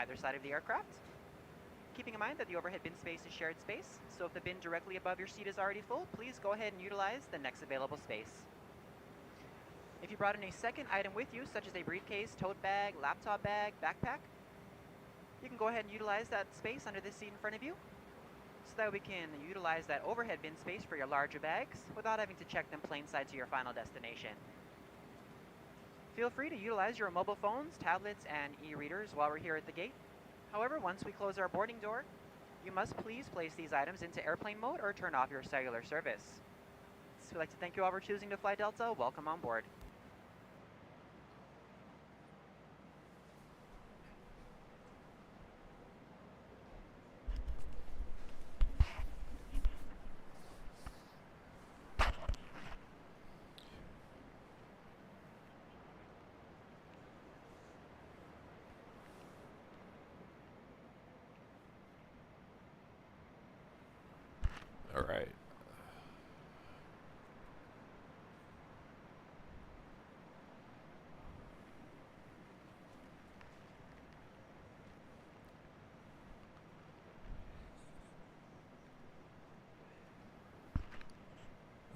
either side of the aircraft. Keeping in mind that the overhead bin space is shared space, so if the bin directly above your seat is already full, please go ahead and utilize the next available space. If you brought in a second item with you, such as a briefcase, tote bag, laptop bag, backpack, you can go ahead and utilize that space under this seat in front of you, so that we can utilize that overhead bin space for your larger bags without having to check them plain side to your final destination. Feel free to utilize your mobile phones, tablets, and e-readers while we're here at the gate. However, once we close our boarding door, you must please place these items into airplane mode or turn off your cellular service. So we'd like to thank you all for choosing to fly Delta. Welcome on board. All right.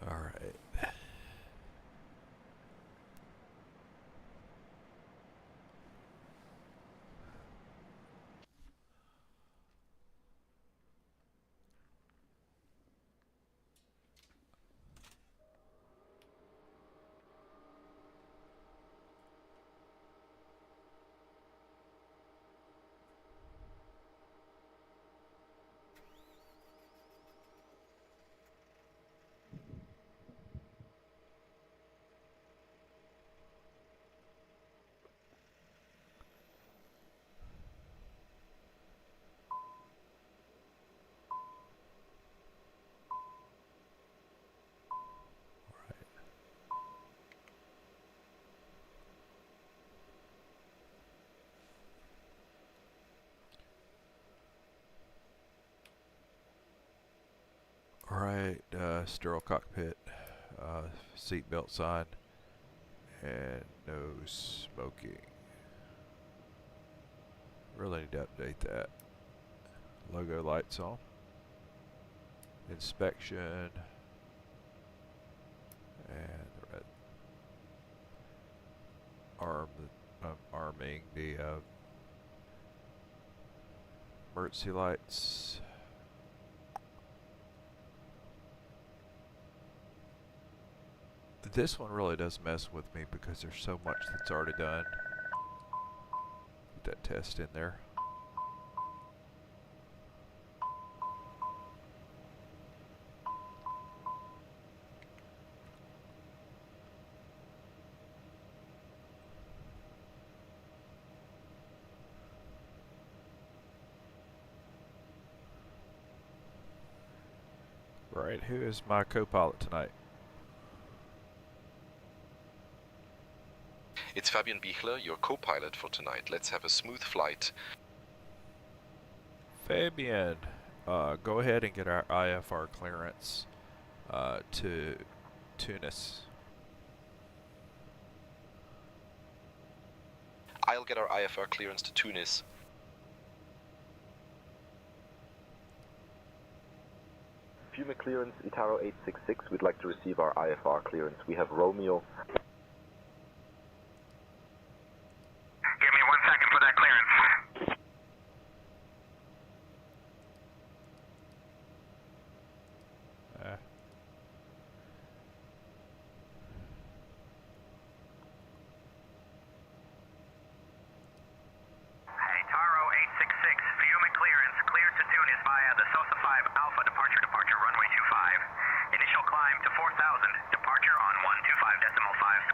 All right. Alright, sterile cockpit, seat belt sign, and no smoking. Really need to update that. Logo lights on. Inspection. And the red. Arming the emergency lights. This one really does mess with me because there's so much that's already done. Get that test in there. Right, who is my co-pilot tonight? It's Fabian Bichler, your co-pilot for tonight. Let's have a smooth flight. Fabian, go ahead and get our IFR clearance to Tunis. I'll get our IFR clearance to Tunis. Fume clearance, Itaro 866. We'd like to receive our IFR clearance. We have Romeo. Give me 1 second for that clearance. Hey, Taro 866, Fiume clearance, cleared to Tunis via the Sosa 5 Alpha departure runway 25. Initial climb to 4,000, departure on 125.5.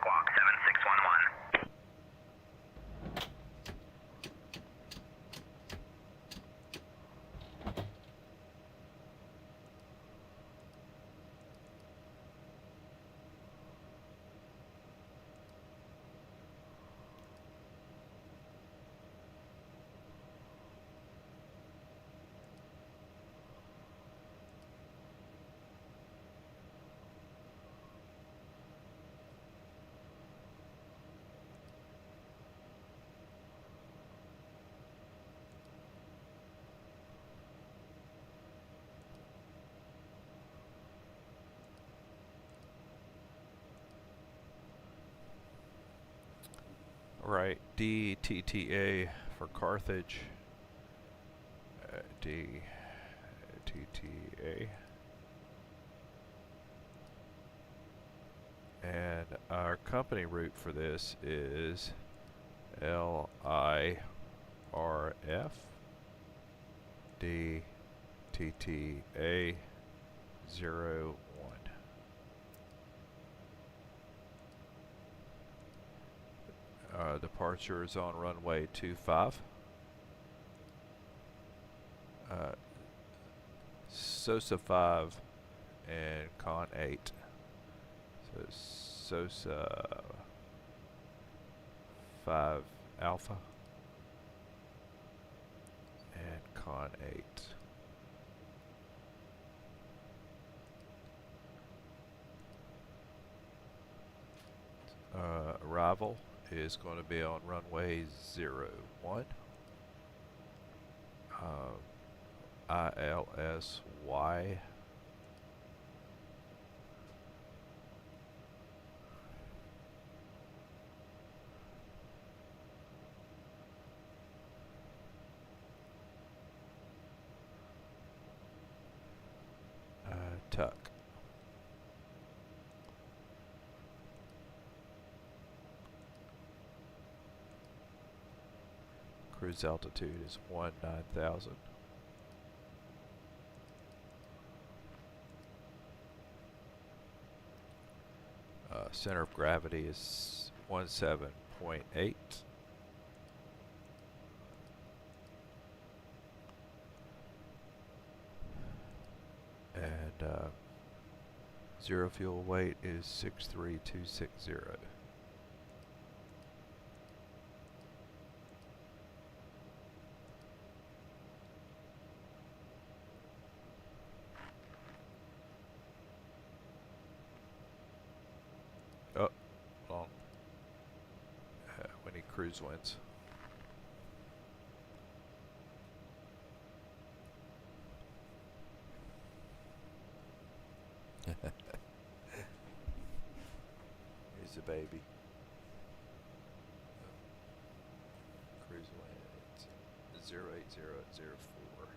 Right, DTTA for Carthage. DTTA. And our company route for this is LIRF DTTA 01. Departure is on runway 25. SOSA 5 and Con 8. So SOSA 5 Alpha and Con 8. Arrival is going to be on runway 01. ILSY. Tuck. Cruise altitude is 19,000. Center of gravity is 17.8. And zero fuel weight is 63260. Oh, long. We need cruise winds. Here's the baby. Cruise winds 08004.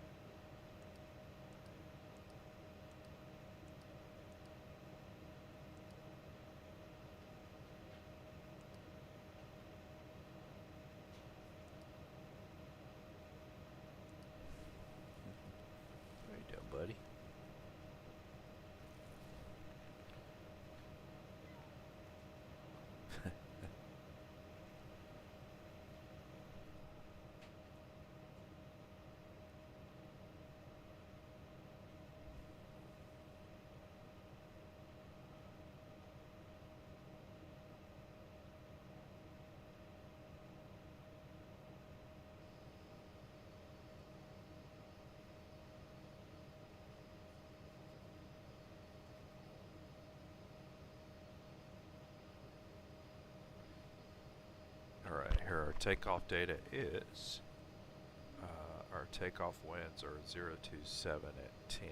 How you doing, buddy? Alright, here our takeoff data is. Our takeoff winds are 027 at 10.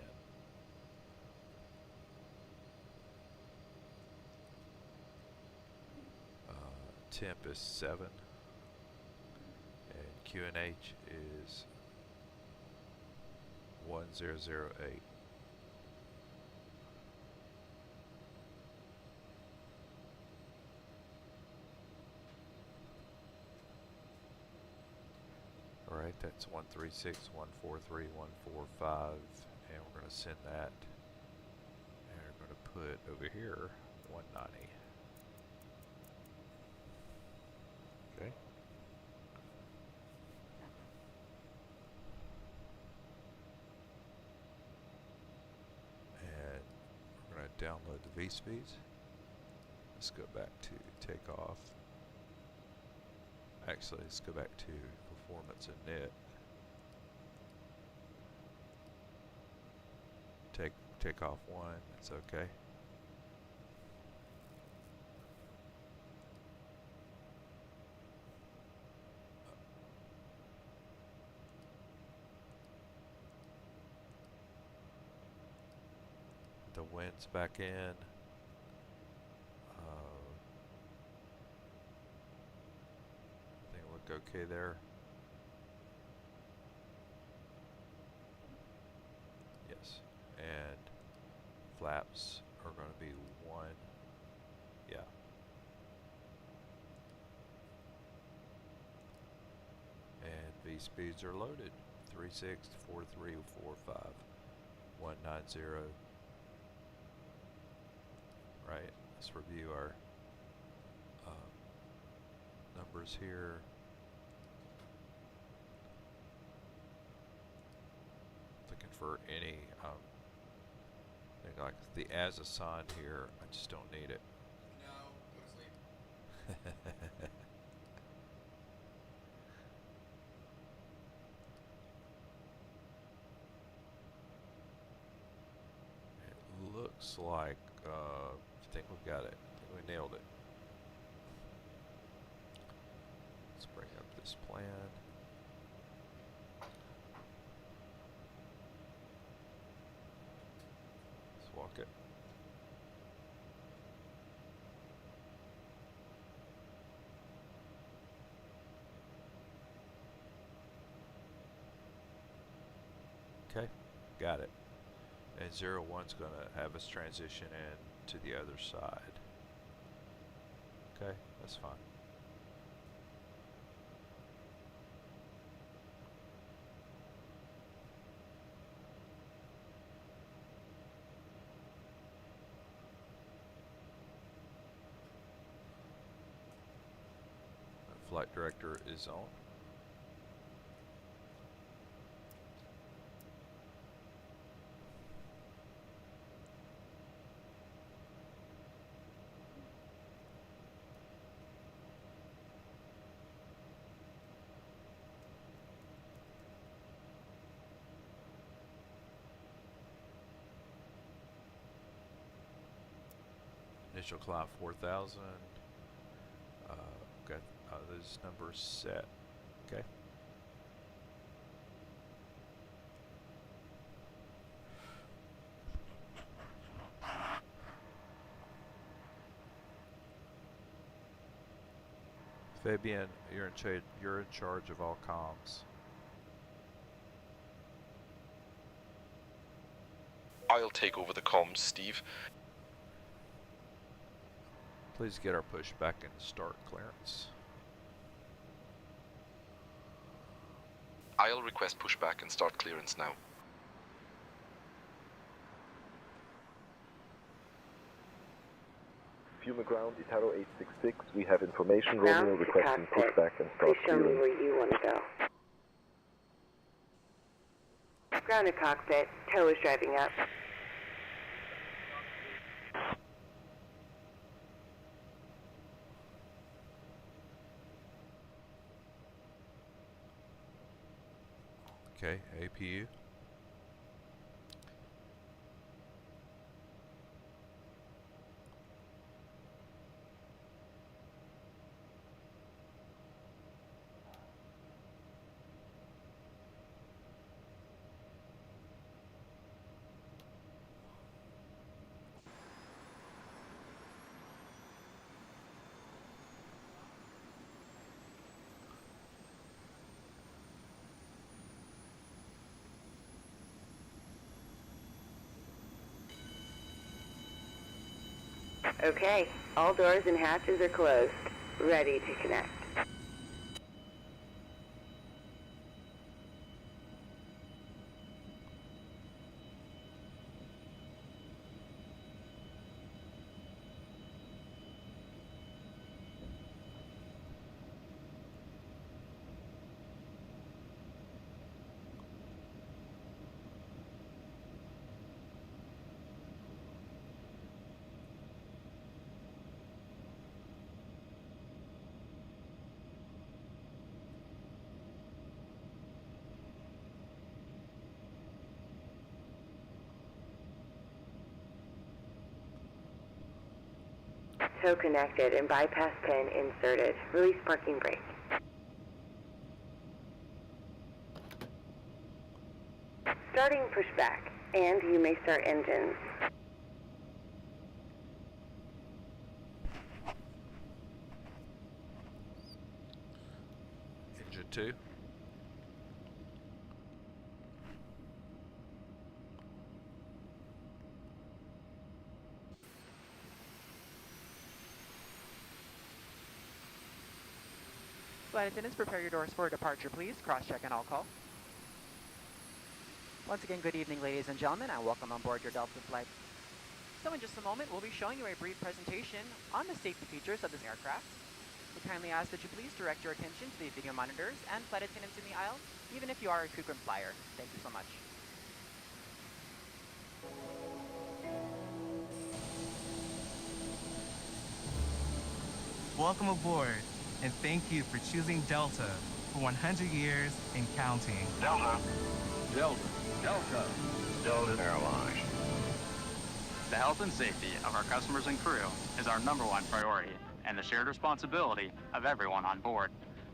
Temp is 7. And QNH is 1008. Alright, that's 136, 143, 145, and we're going to send that, and we're going to put over here 190. Okay. And we're going to download the V-speeds. Let's go back to takeoff. Actually, let's go back to performance and net. Take off 1, it's okay. The wind's back in. okay there? Yes. And flaps are going to be 1. Yeah. And V speeds are loaded. 36, 43, 45, 190. Right. Let's review our numbers here. Looking for any thing like the as assigned here. I just don't need it. No, go to sleep. It looks like I think we've got it. I think we nailed it. Let's bring up this plan. Let's walk it. Okay, got it. And 01's going to have us transition in to the other side. Okay, that's fine. Flight director is on. Initial climb 4,000. Got those numbers set. Okay. Fabian, you're in charge of all comms. I'll take over the comms, Steve. Please get our pushback and start clearance. I'll request pushback and start clearance now. Puma ground, Itaro 866, we have information. Romeo requesting pushback and start Please show me clearance. where you want to go. Ground to cockpit. Tow is driving up. Okay, APU. Okay, all doors and hatches are closed. Ready to connect. Tow connected and bypass pin inserted. Release parking brake. Starting pushback, and you may start engines. 2. Flight attendants, prepare your doors for departure, please. Cross-check and all call. Once again, good evening, ladies and gentlemen, and welcome on board your Delta flight. So in just a moment, we'll be showing you a brief presentation on the safety features of this aircraft. We kindly ask that you please direct your attention to the video monitors and flight attendants in the aisle, even if you are a frequent flyer. Thank you so much. Welcome aboard, and thank you for choosing Delta for 100 years and counting. Delta. Delta. Delta. Delta Airlines. The health and safety of our customers and crew is our #1 priority and the shared responsibility of everyone on board.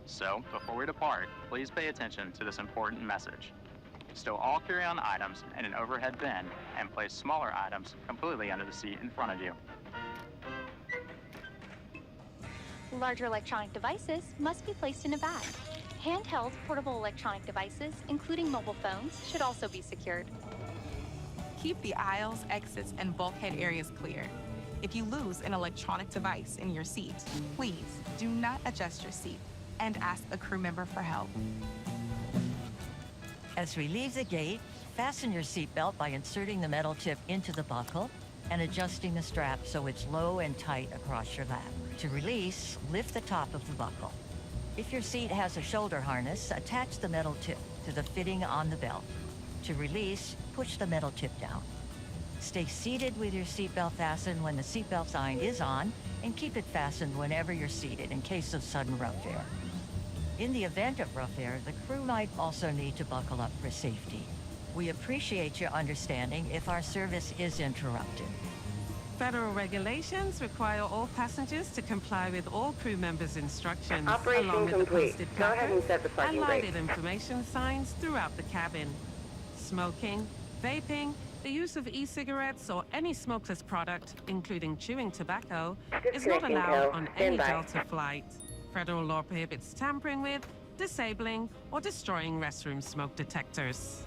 So, before we depart, please pay attention to this important message. Stow all carry-on items in an overhead bin and place smaller items completely under the seat in front of you. Larger electronic devices must be placed in a bag. Handheld portable electronic devices, including mobile phones, should also be secured. Keep the aisles, exits, and bulkhead areas clear. If you lose an electronic device in your seat, please do not adjust your seat and ask a crew member for help. As we leave the gate, fasten your seatbelt by inserting the metal tip into the buckle and adjusting the strap so it's low and tight across your lap. To release, lift the top of the buckle. If your seat has a shoulder harness, attach the metal tip to the fitting on the belt. To release, push the metal tip down. Stay seated with your seatbelt fastened when the seatbelt sign is on, and keep it fastened whenever you're seated in case of sudden rough air. In the event of rough air, the crew might also need to buckle up for safety. We appreciate your understanding if our service is interrupted. Federal regulations require all passengers to comply with all crew members' instructions, Operation along with complete. the posted Go ahead and set the and parking lighted brake. information signs throughout the cabin. Smoking, vaping, the use of e-cigarettes or any smokeless product, including chewing tobacco, is not Disconnecting allowed tow. on Stand any by. Delta flight. Federal law prohibits tampering with, disabling, or destroying restroom smoke detectors.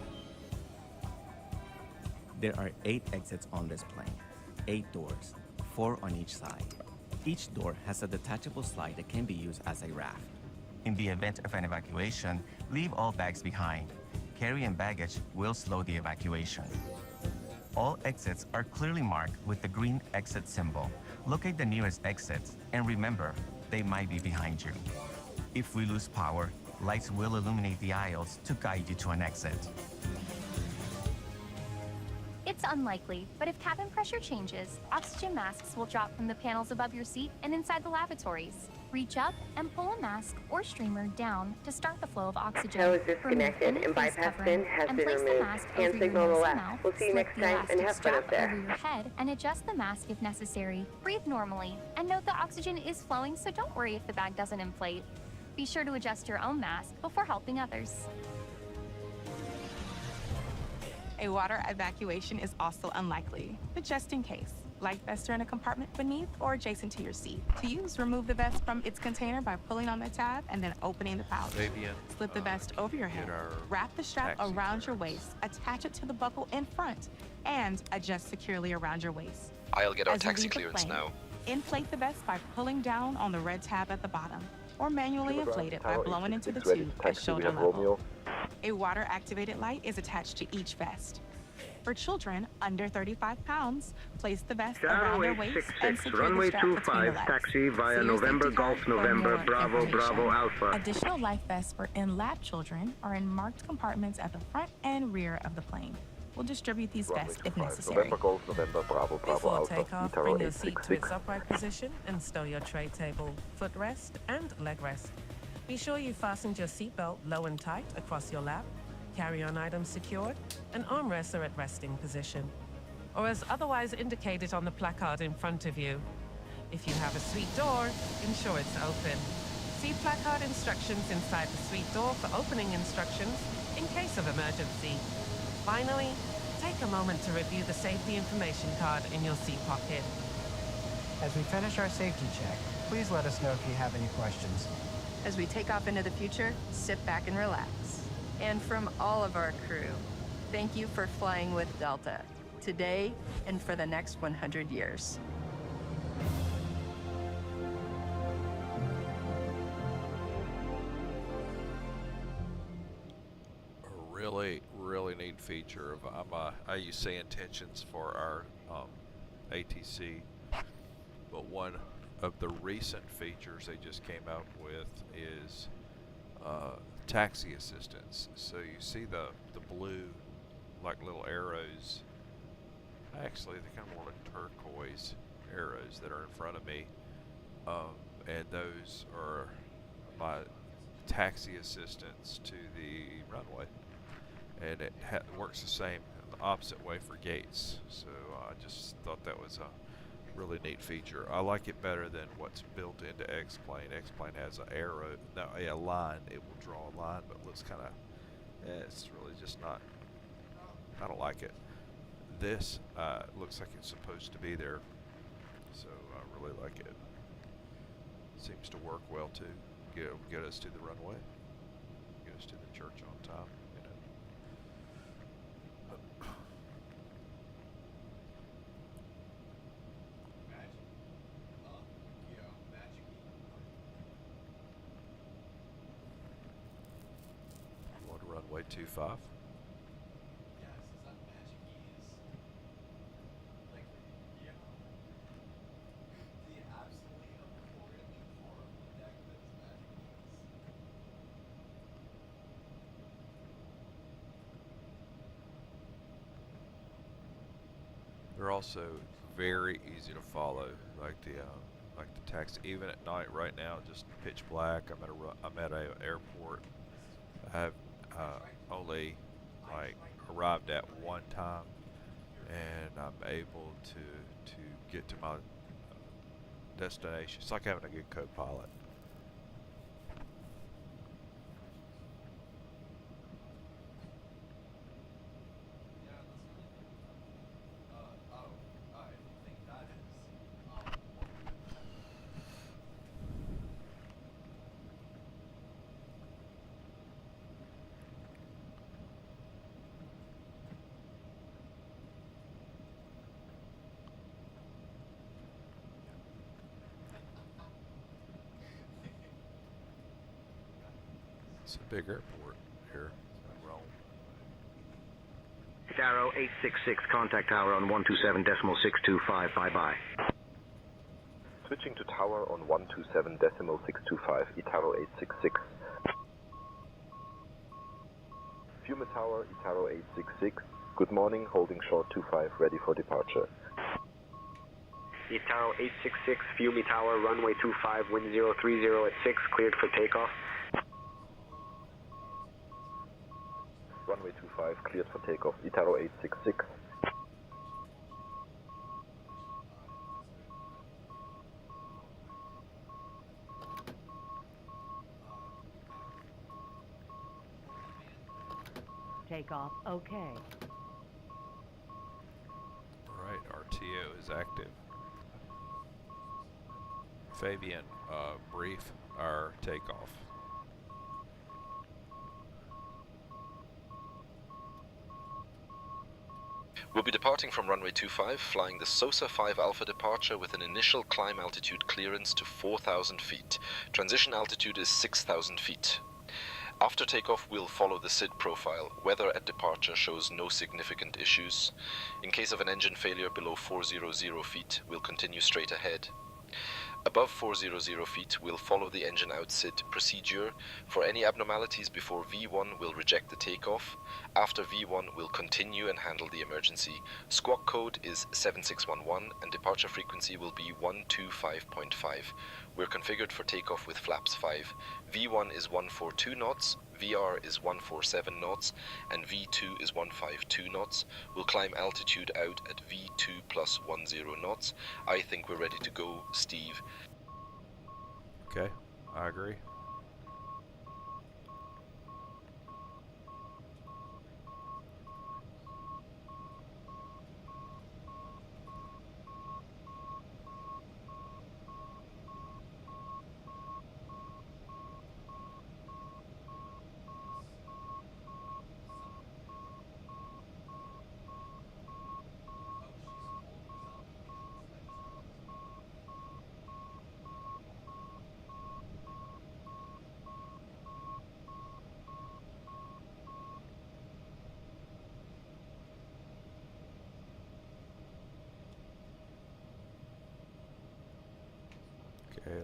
There are 8 exits on this plane, 8 doors, 4 on each side. Each door has a detachable slide that can be used as a raft. In the event of an evacuation, leave all bags behind. Carry-in baggage will slow the evacuation. All exits are clearly marked with the green exit symbol. Locate the nearest exits, and remember, they might be behind you. If we lose power, lights will illuminate the aisles to guide you to an exit. It's unlikely, but if cabin pressure changes, oxygen masks will drop from the panels above your seat and inside the lavatories. Reach up and pull a mask or streamer down to start the flow of oxygen. Tow is Remove disconnected any and face bypass covering bin has and been place the removed. mask Hand over your signal nose the and left. mouth. We'll see you Slip next the time, and elastic have fun strap up there. over your head and adjust the mask if necessary. Breathe normally and note the oxygen is flowing, so don't worry if the bag doesn't inflate. Be sure to adjust your own mask before helping others. A water evacuation is also unlikely, but just in case, life vests are in a compartment beneath or adjacent to your seat. To use, remove the vest from its container by pulling on the tab and then opening the pouch. Fabian, Slip the vest over your head. get our Wrap the strap taxi around your waist, attach it to the buckle in front, and adjust securely around your waist. I'll get our As you taxi leave the clearance plane, now. Inflate the vest by pulling down on the red tab at the bottom, or manually Pushback, inflate it by Tower blowing into the 866 ready tube to at taxi. We shoulder have level. Romeo. A water-activated light is attached to each vest. For children under 35 pounds, place the vest around their waist and secure the strap between the legs. taxi via See your November safety Golf guide for November more Bravo information. Bravo Alpha. Additional life vests for in-lap children are in marked compartments at the front and rear of the plane. We'll distribute these vests if necessary. November Golf November Bravo Bravo Before Alpha. takeoff, Itaro bring your seat to 866. its upright position and stow your tray table, footrest, and leg rest. Be sure you fastened your seatbelt low and tight across your lap, carry-on items secured, and armrests are at resting position, or as otherwise indicated on the placard in front of you. If you have a suite door, ensure it's open. See placard instructions inside the suite door for opening instructions in case of emergency. Finally, take a moment to review the safety information card in your seat pocket. As we finish our safety check, please let us know if you have any questions. As we take off into the future, sit back and relax. And from all of our crew, thank you for flying with Delta, today and for the next 100 years. A really neat feature of I use say intentions for our ATC, but one of the recent features they just came out with is taxi assistance. So you see the blue like little arrows. Actually, they're kind of more like turquoise arrows that are in front of me, and those are my taxi assistance to the runway, and it works the same the opposite way for gates. So I just thought that was a really neat feature. I like it better than what's built into Xplane. Xplane has an arrow, no, a line. It will draw a line, but it looks kind of, it's really just not, I don't like it. This looks like it's supposed to be there, so I really like it. Seems to work well too. Get us to the runway, get us to the church on time. Runway 25. They're also very easy to follow, like the taxi. Even at night, right now, just pitch black. I'm at a airport. I have only like arrived at one time, and I'm able to get to my destination. It's like having a good co-pilot. It's a big airport here in Rome. Arrow 866, contact tower on 127.625, bye-bye. Switching to tower on 127.625, Itaro 866. Fiume Tower, Itaro 866. Good morning, holding short 25, ready for departure. Itaro 866, Fiume Tower, runway 25, wind 030 at 6, cleared for takeoff. Runway 25, cleared for takeoff, Itaro 866. Takeoff, okay. Alright, RTO is active. Fabian, brief our takeoff. We'll be departing from runway 25, flying the SOSA 5 Alpha departure with an initial climb altitude clearance to 4,000 feet. Transition altitude is 6,000 feet. After takeoff, we'll follow the SID profile. Weather at departure shows no significant issues. In case of an engine failure below 400 feet, we'll continue straight ahead. Above 400 feet, we'll follow the engine out SID procedure. For any abnormalities before V1, we'll reject the takeoff. After V1, we'll continue and handle the emergency. Squawk code is 7611 and departure frequency will be 125.5. We're configured for takeoff with flaps 5. V1 is 142 knots, VR is 147 knots, and V2 is 152 knots. We'll climb altitude out at V2 plus 10 knots. I think we're ready to go, Steve. Okay, I agree.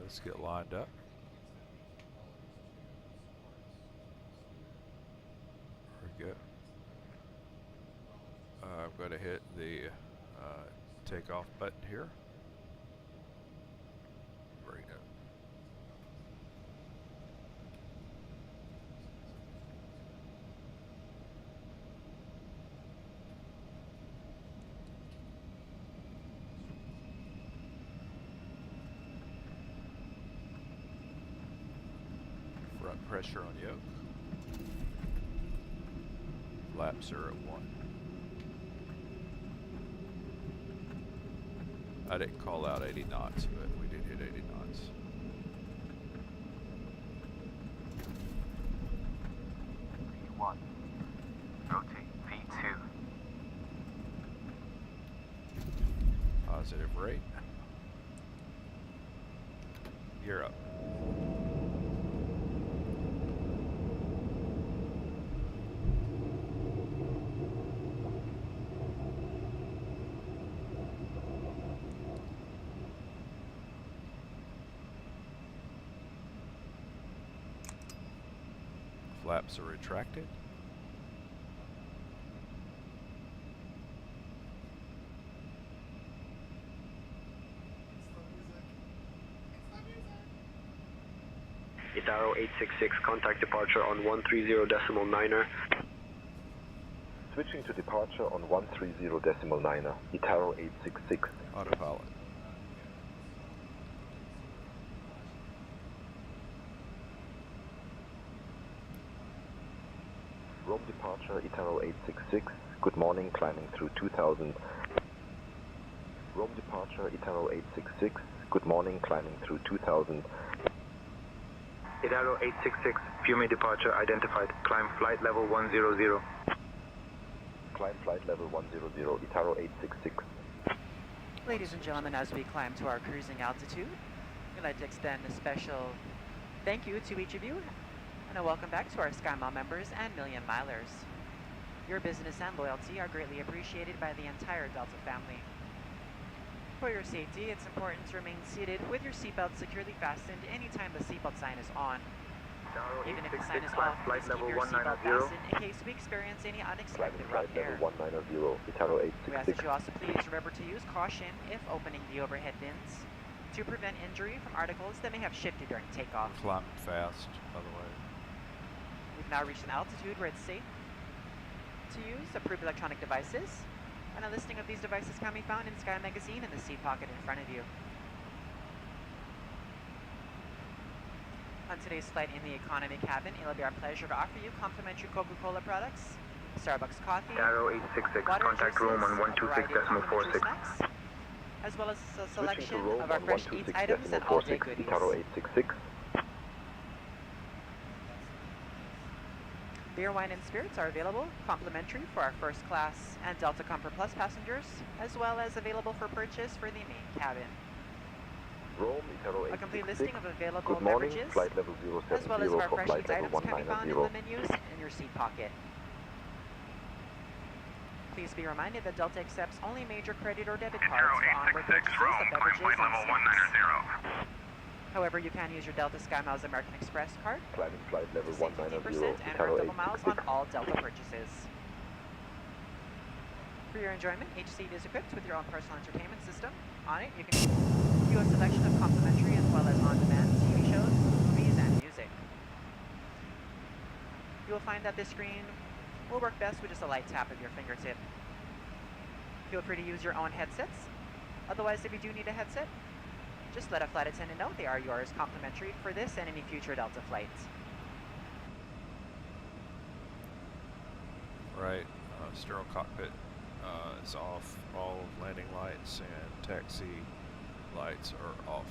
Let's get lined up. Very good. I'm going to hit the takeoff button here. Very good. Front pressure on yoke. Flaps are at 1. I didn't call out 80 knots, but we did hit 80 knots. V1. Rotate V2. Positive rate. Gear up. Flaps are retracted. Itaro 866, contact departure on 130.9er. Switching to departure on 130.9er, Itaro 866. Autopilot. Rome departure, Itaro 866. Good morning, climbing through 2000. Rome departure, Itaro 866. Good morning, climbing through 2000. Itaro 866, Fiume departure identified. Climb flight level 100. Climb flight level 100, Itaro 866. Ladies and gentlemen, as we climb to our cruising altitude, we'd like to extend a special thank you to each of you and a welcome back to our SkyMile members and Million Milers. Your business and loyalty are greatly appreciated by the entire Delta family. For your safety, it's important to remain seated with your seatbelt securely fastened anytime the seatbelt sign is on. Even if the sign is off, please keep your seatbelt fastened in case we experience any unexpected rough air. Level 190, Itaro 866. We ask that you also please remember to use caution if opening the overhead bins to prevent injury from articles that may have shifted during takeoff. Climbing fast, by the way. We've now reached an altitude where it's safe to use approved electronic devices, and a listing of these devices can be found in Sky Magazine in the seat pocket in front of you. On today's flight in the economy cabin, it'll be our pleasure to offer you complimentary Coca-Cola products, Starbucks coffee, Itaro 866, water contact juices, room on a variety of complimentary 126.46. snacks, as well as a selection Rome of our on fresh eats items and all-day 126.46, goodies. Itaro 866. Beer, wine, and spirits are available, complimentary for our first class and Delta Comfort Plus passengers, as well as available for purchase for the main cabin. Rome, Itaro 866. A complete listing of available Good morning, beverages, flight level 070 as well as our for fresh flight eats level items can be found in 190. the menus in your seat pocket. Please be reminded that Delta accepts only major credit or debit cards for onboard purchases of beverages and snacks. However, you can use your Delta SkyMiles American Express card Climbing flight level to save 190, 15% and Itaro earn double miles on 866. all Delta purchases. For your enjoyment, each seat is equipped with your own personal entertainment system. On it, you can view a selection of complimentary as well as on-demand TV shows, movies, and music. You will find that this screen will work best with just a light tap of your fingertip. Feel free to use your own headsets. Otherwise, if you do need a headset, just let a flight attendant know they are yours complimentary for this and any future Delta flights. Right, sterile cockpit is off. All landing lights and taxi lights are off.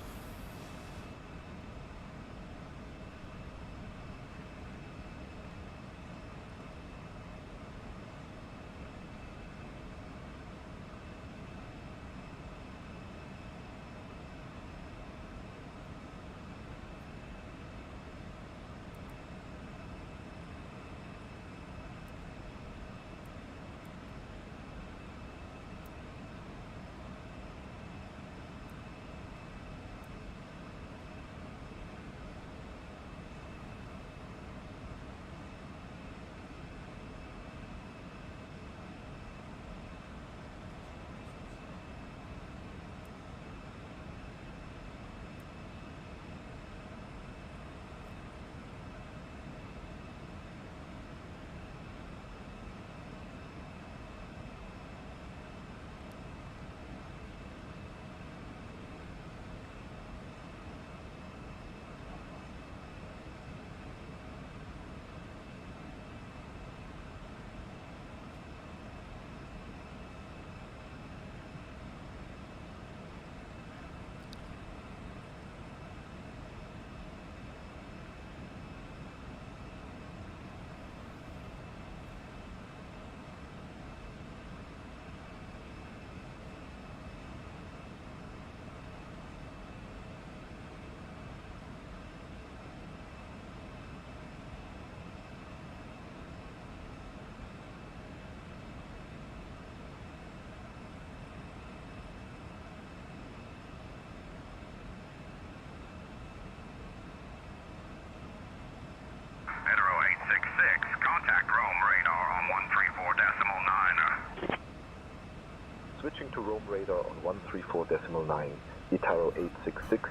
Switching to roam radar on 134.9, Itaro 866.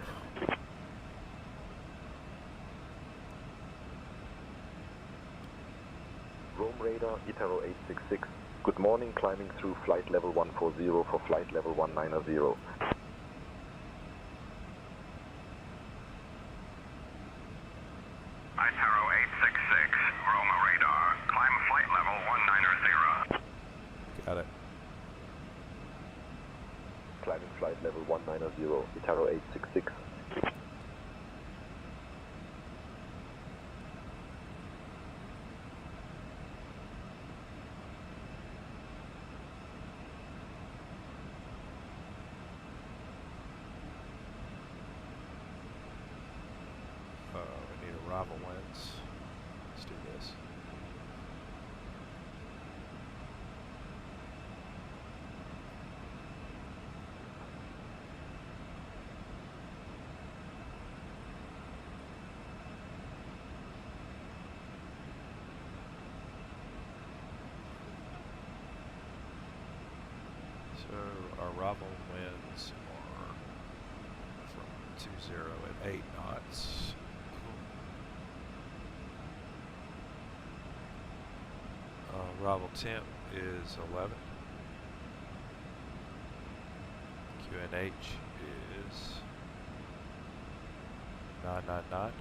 Roam radar, Itaro 866. Good morning, climbing through flight level 140 for flight level 190. Itaro 866, Roma radar, climb flight level 190. Got it. Climbing flight level 190, Itaro 866. We need arrival winds. Let's do this. So our arrival winds are from 20 at 8 knots. Arrival temp is 11. QNH is 999.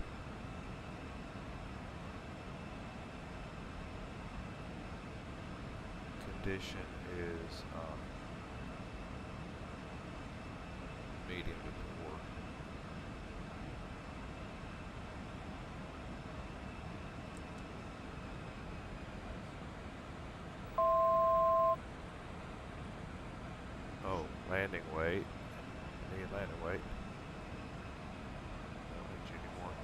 Condition is medium to poor. Oh, landing weight. Need landing weight. Don't need you anymore.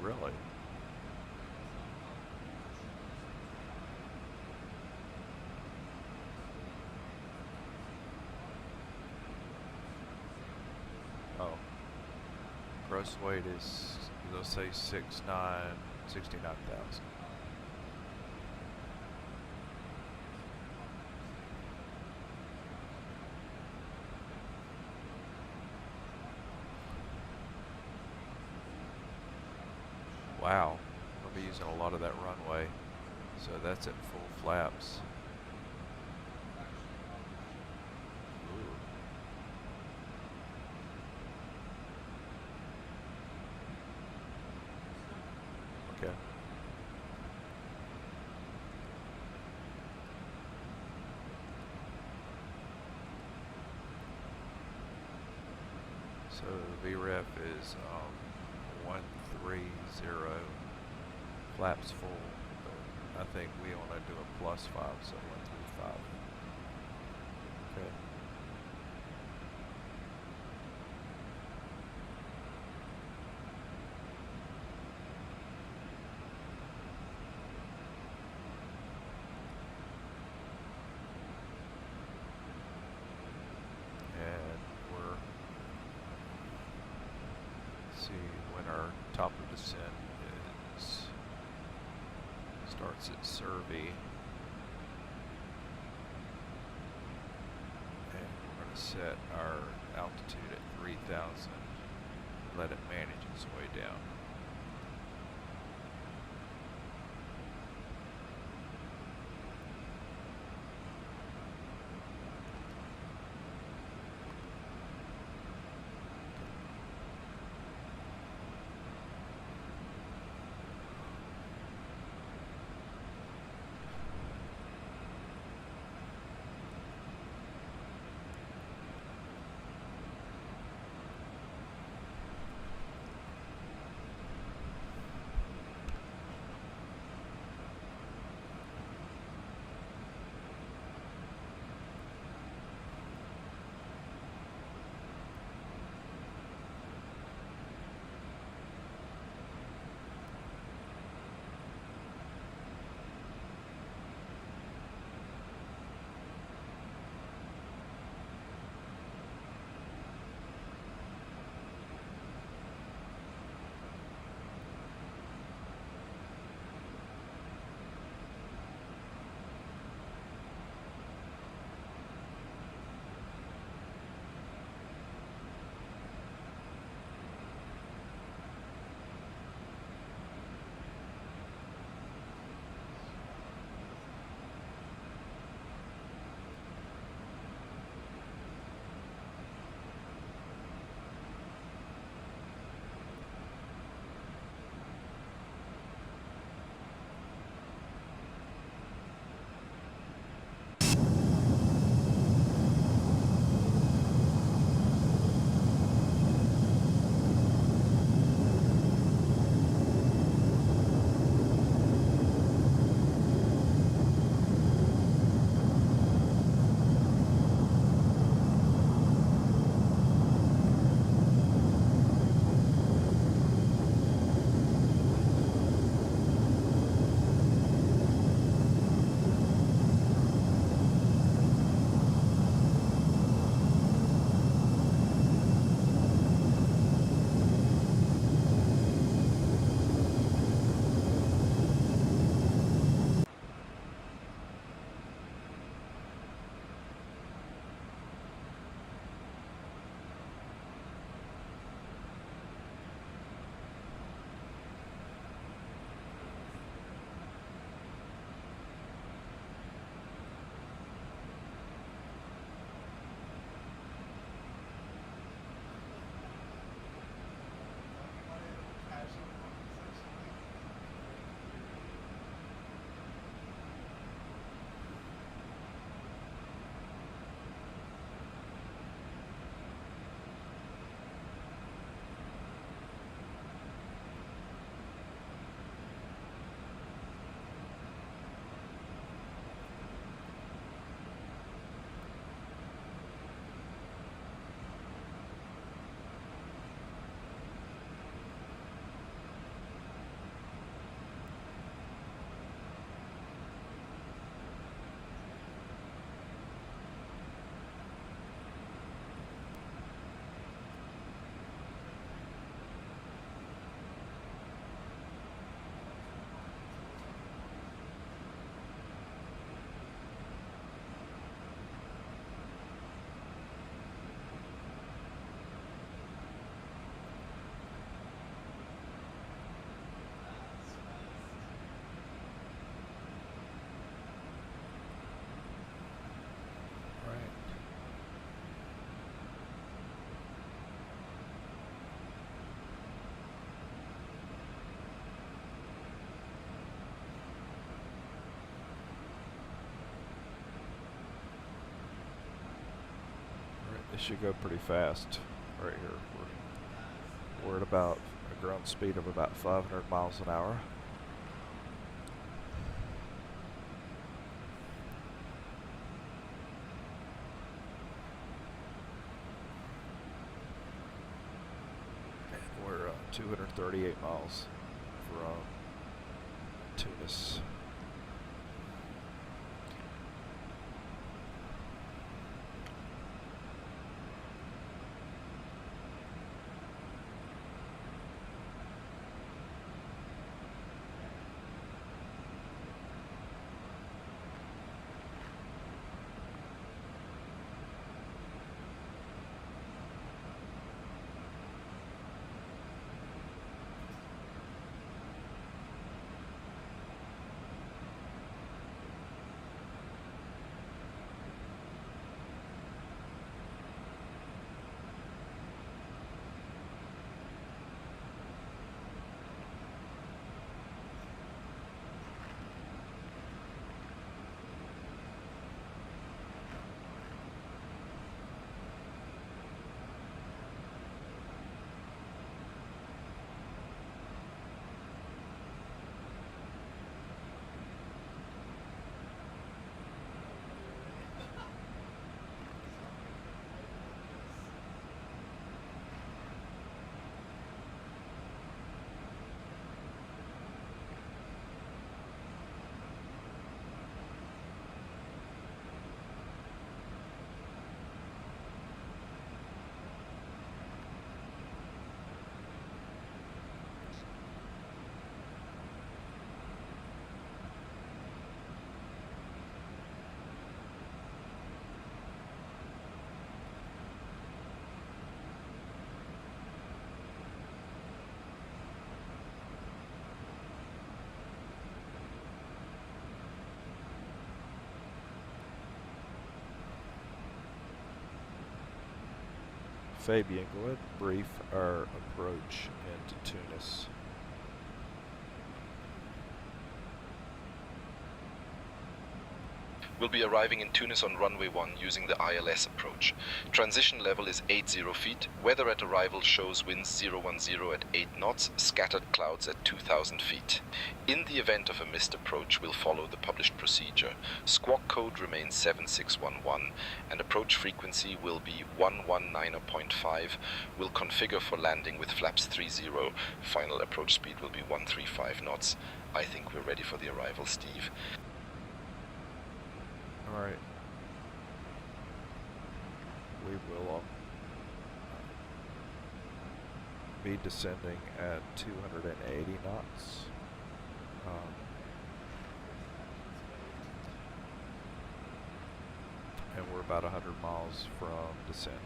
Really? Oh. Gross weight is, they'll say 69,000. Wow, I'll be using a lot of that runway, so that's at full flaps. Ooh. Okay. So VREF is 130, flaps full, but I think we want to do a +5, so 135. Okay. And we're, let's see when our top of descent is, starts at Survey, and we're going to set our altitude at 3,000, let it manage its way down. This should go pretty fast right here. We're at about a ground speed of about 500 miles an hour. And we're 238 miles from Tunis. Fabian, go ahead and brief our approach into Tunis. We'll be arriving in Tunis on runway 1 using the ILS approach. Transition level is 80 feet. Weather at arrival shows winds 010 at 8 knots, scattered clouds at 2,000 feet. In the event of a missed approach, we'll follow the published procedure. Squawk code remains 7611, and approach frequency will be 119.5. We'll configure for landing with flaps 30. Final approach speed will be 135 knots. I think we're ready for the arrival, Steve. Alright. We will be descending at 280 knots. And we're about 100 miles from descent.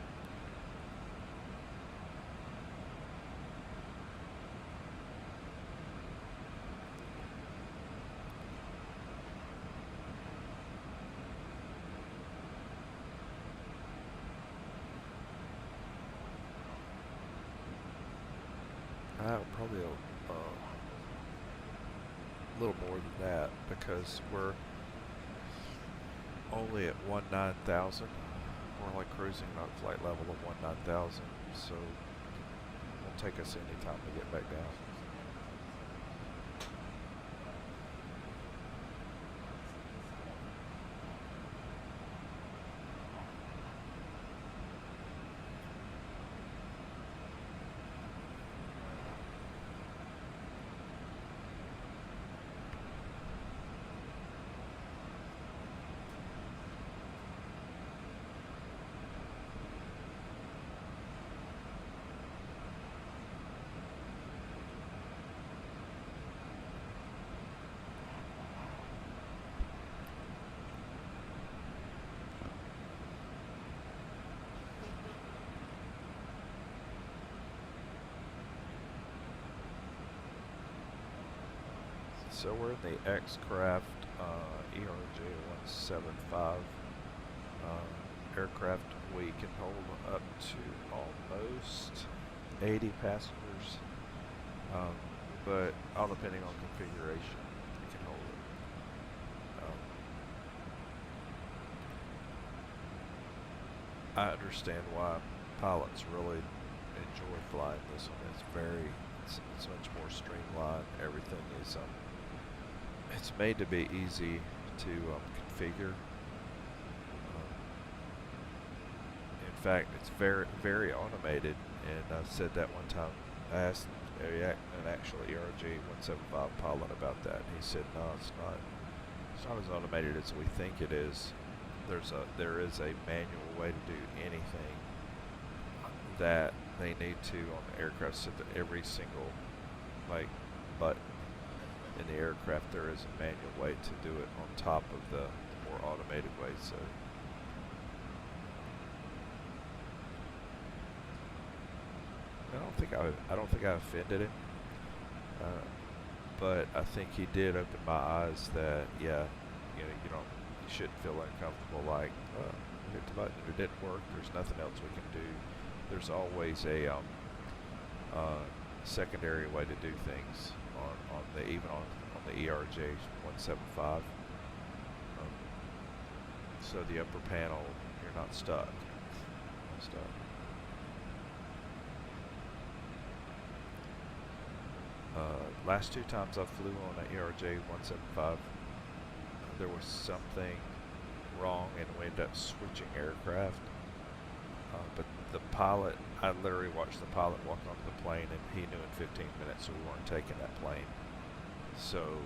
Probably a little more than that, because we're only at 19,000. We're only cruising about flight level of 19,000, so it won't take us any time to get back down. So we're in the XCrafts ERJ175 aircraft. We can hold up to almost 80 passengers, but all depending on configuration, we can hold it. I understand why pilots really enjoy flying this one. It's much more streamlined. Everything is it's made to be easy to configure. In fact, it's very automated, and I said that one time. I asked an actual ERJ175 pilot about that, and he said, no, it's not as automated as we think it is. There is a manual way to do anything that they need to on the aircraft, so that every single button in the aircraft, there is a manual way to do it on top of the more automated way. So I don't think I offended him, but I think he did open my eyes that you shouldn't feel uncomfortable like hit the button, it didn't work, there's nothing else we can do. There's always a secondary way to do things even on the ERJ175. So the upper panel, you're not stuck. Last two times I flew on an ERJ175, there was something wrong and we ended up switching aircraft. But the pilot, I literally watched the pilot walk onto the plane, and he knew in 15 minutes we weren't taking that plane. So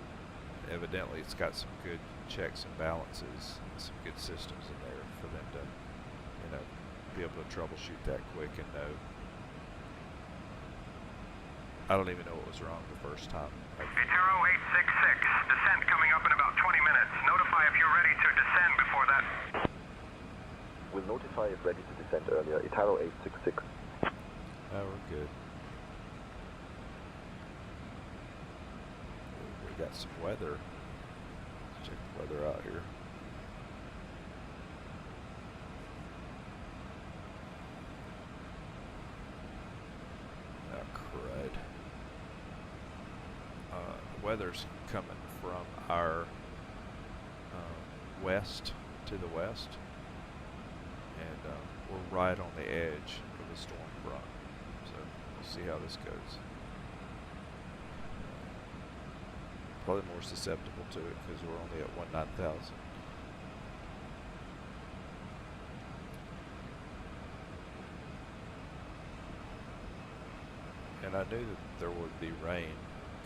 evidently it's got some good checks and balances, and some good systems in there for them to, be able to troubleshoot that quick and know. I don't even know what was wrong the first time. Taro 866, descent coming up in about 20 minutes. Notify if you're ready to descend before that. We'll notify if ready to descend earlier. Itaro 866. Oh, we're good. We got some weather. Let's check the weather out here. Crud. Weather's coming from our west to the west, and we're right on the edge of the storm front, so we'll see how this goes. Probably more susceptible to it because we're only at 19,000. And I knew that there would be rain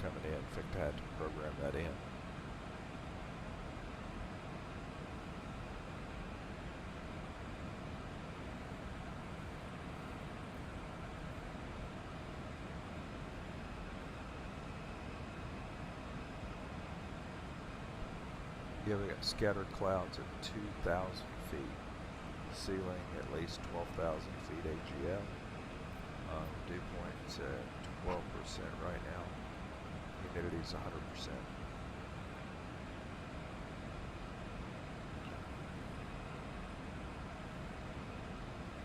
coming in. In fact, I had to program that in. Yeah, we got scattered clouds at 2,000 feet. Ceiling at least 12,000 feet AGL. Dew point's at 12% right now. Humidity's 100%.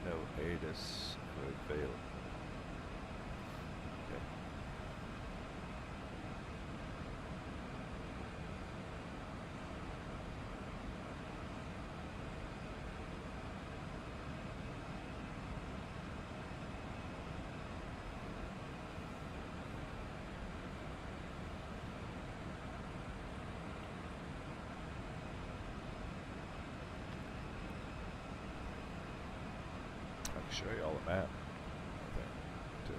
No ATIS available. Okay. Show you all the map. To it.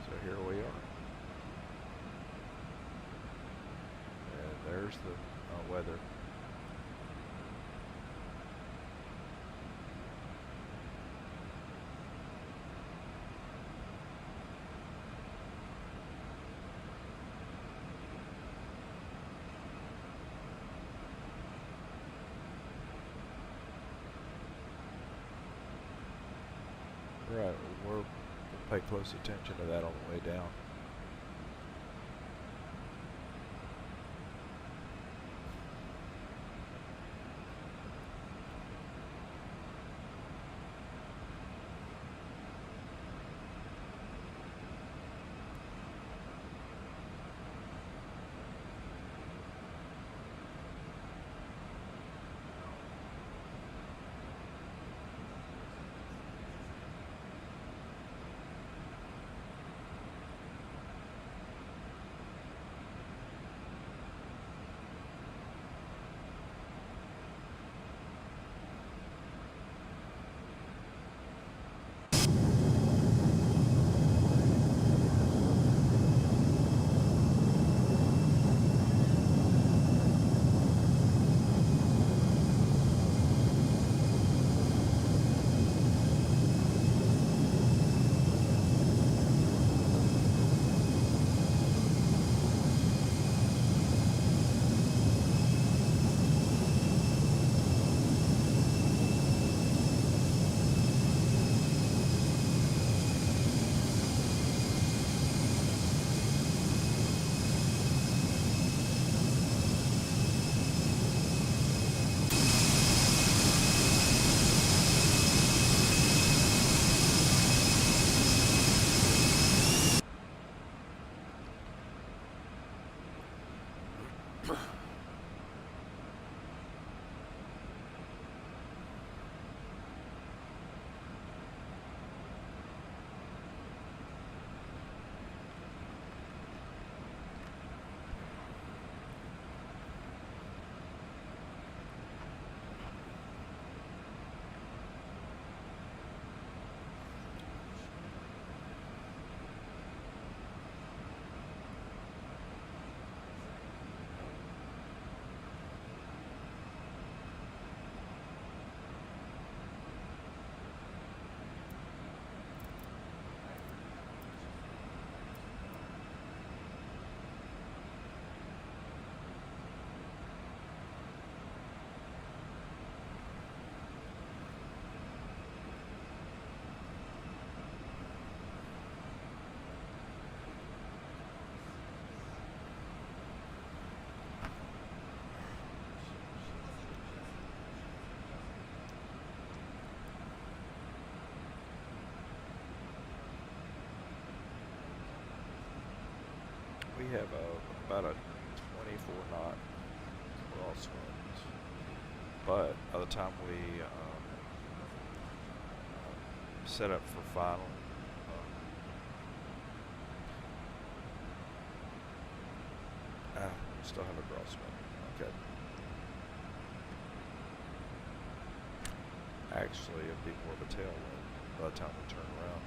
So here we are, and there's the weather. Right, we'll pay close attention to that on the way down. We have about a 24 knot crosswind, but by the time we set up for final, still have a crosswind. Okay. Actually, it'd be more of a tailwind by the time we turn around.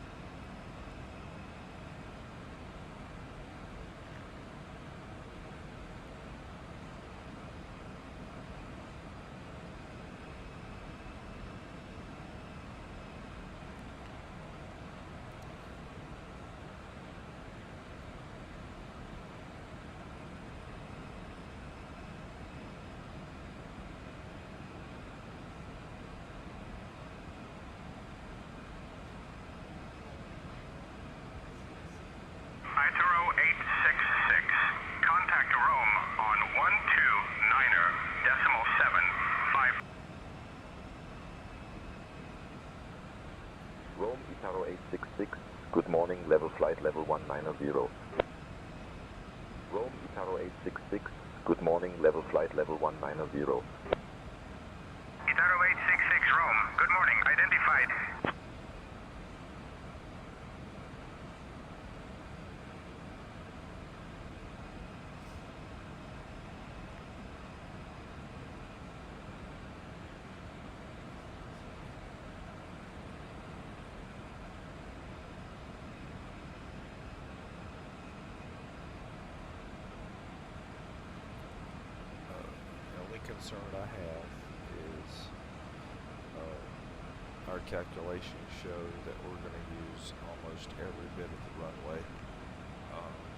Rome, Itaro 866, good morning, level flight level 190. Rome, Itaro 866, good morning, level flight level 190. Itaro 866 Rome, good morning, identified. Concern I have is our calculations show that we're going to use almost every bit of the runway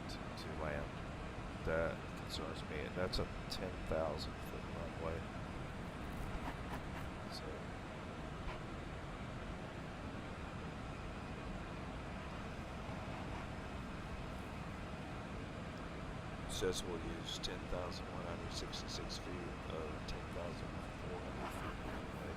to land. That concerns me. That's a 10,000 foot runway. So says we'll use 10,166 feet of 10,400 feet runway.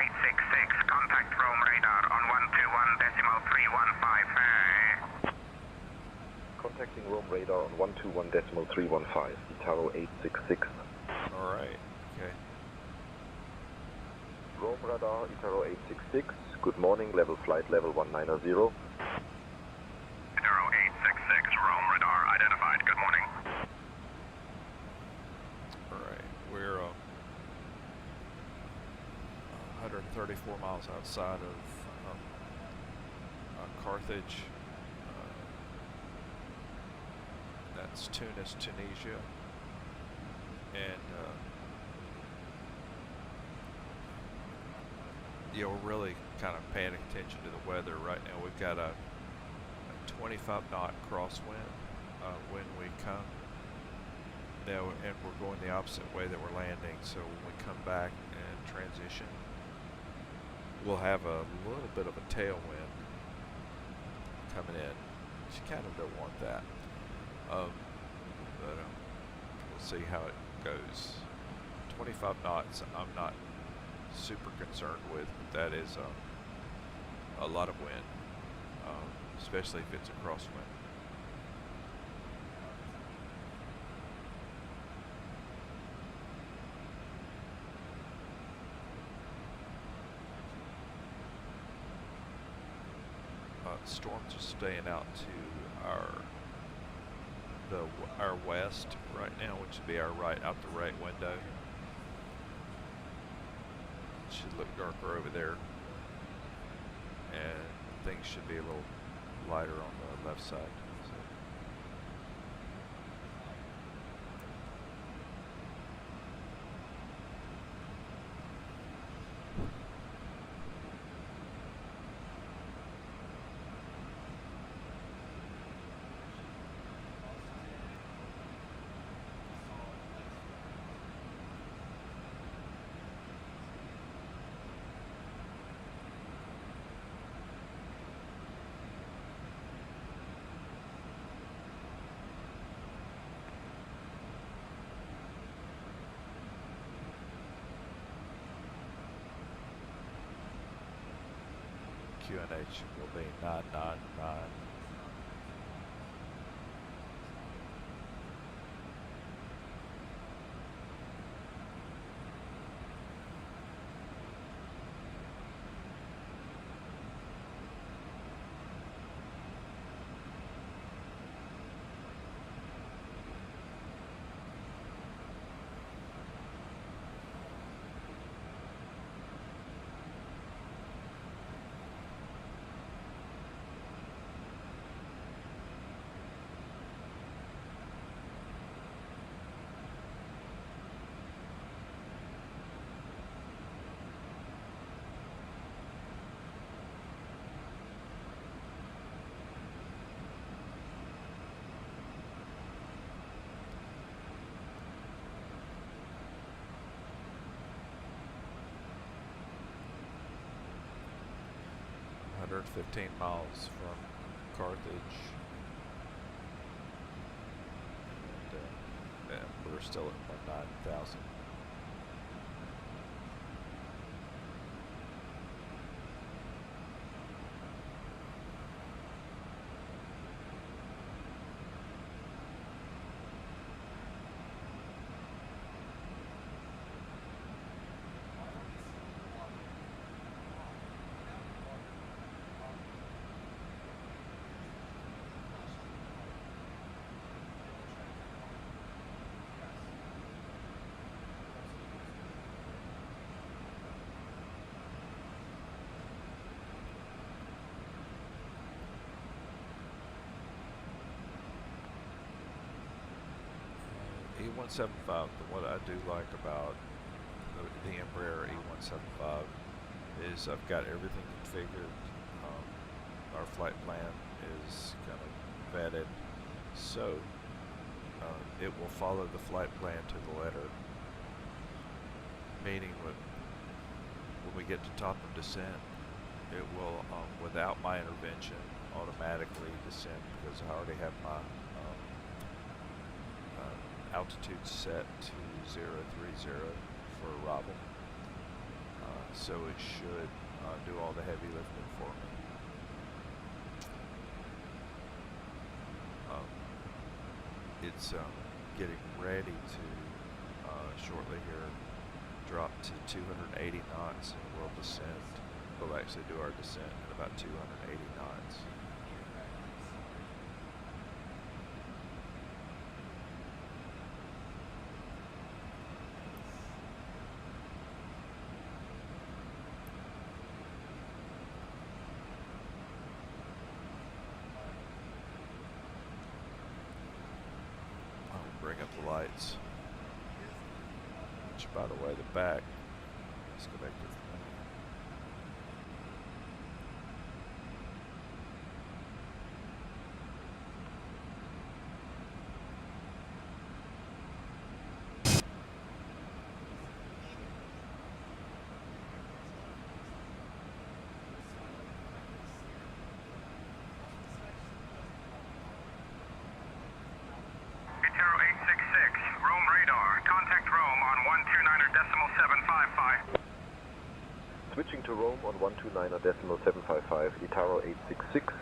866, contact Rome radar on 121.315. Contacting Rome radar on 121.315, Itaro 866. Alright, okay. Rome radar, Itaro 866. Good morning, flight level 190. Itaro 866, Rome radar identified. Good morning. Alright, we're 134 miles outside of Carthage. That's Tunis, Tunisia. And we're really kind of paying attention to the weather right now. We've got a 25 knot crosswind when we come. Now, and we're going the opposite way that we're landing, so when we come back and transition, we'll have a little bit of a tailwind coming in. You kind of don't want that. But we'll see how it goes. 25 knots, I'm not super concerned with, but that is a lot of wind, especially if it's a crosswind. Storms are staying out to our west right now, which would be our right window. It should look darker over there, and things should be a little lighter on the left side. So. 2NH will be 999. Hundred 15 miles from Carthage, and we're still at 9,000. E175, what I do like about the Embraer E175 is I've got everything configured. Our flight plan is kind of vetted, so it will follow the flight plan to the letter, meaning when we get to top of descent, it will, without my intervention, automatically descend because I already have my altitude set to 030 for arrival. so it should do all the heavy lifting for me. It's getting ready to shortly here drop to 280 knots and we'll descend. We'll actually do our descent at about 280 knots. Bring up the lights, which by the way, the back is connected. Switching to Rome on 129.755, Itaro 866.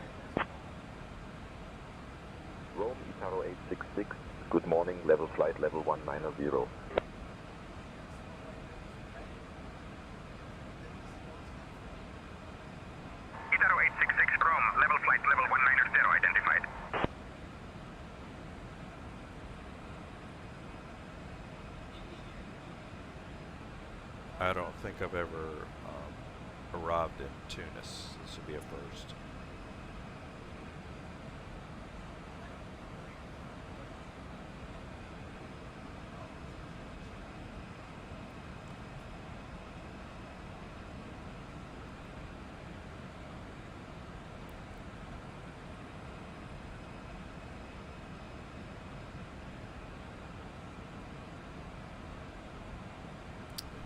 Rome, Itaro 866. Good morning, level flight level 190. Itaro 866, Rome, level flight level 190 identified. I don't think I've ever arrived in Tunis. This would be a first.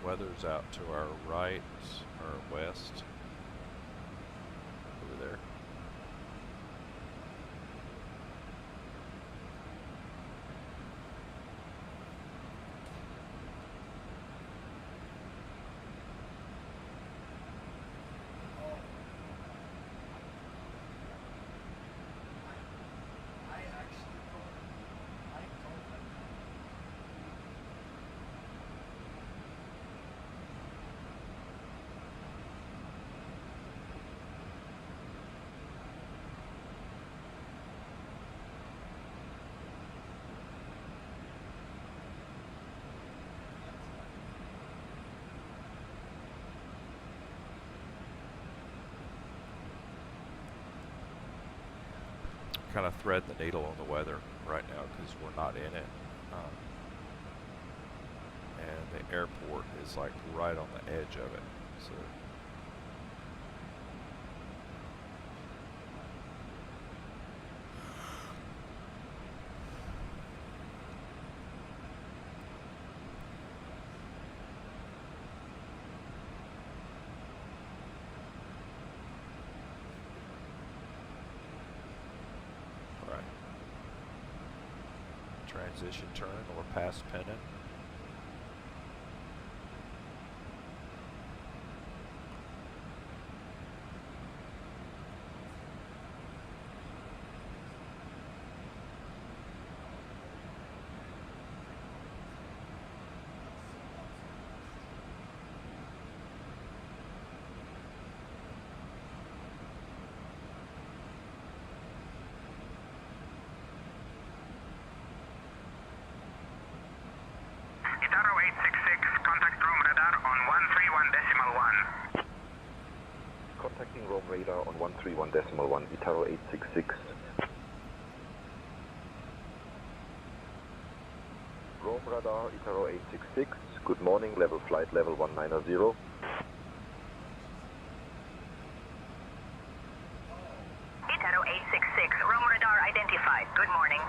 Weather's out to our right, or west, over there. Kind of thread the needle on the weather right now because we're not in it, and the airport is like right on the edge of it, so transition turn or past pennant. Contacting Rome radar on 131.1, Itaro 866. Rome radar, Itaro 866. Good morning, level flight level 190. Itaro 866, Rome radar identified. Good morning.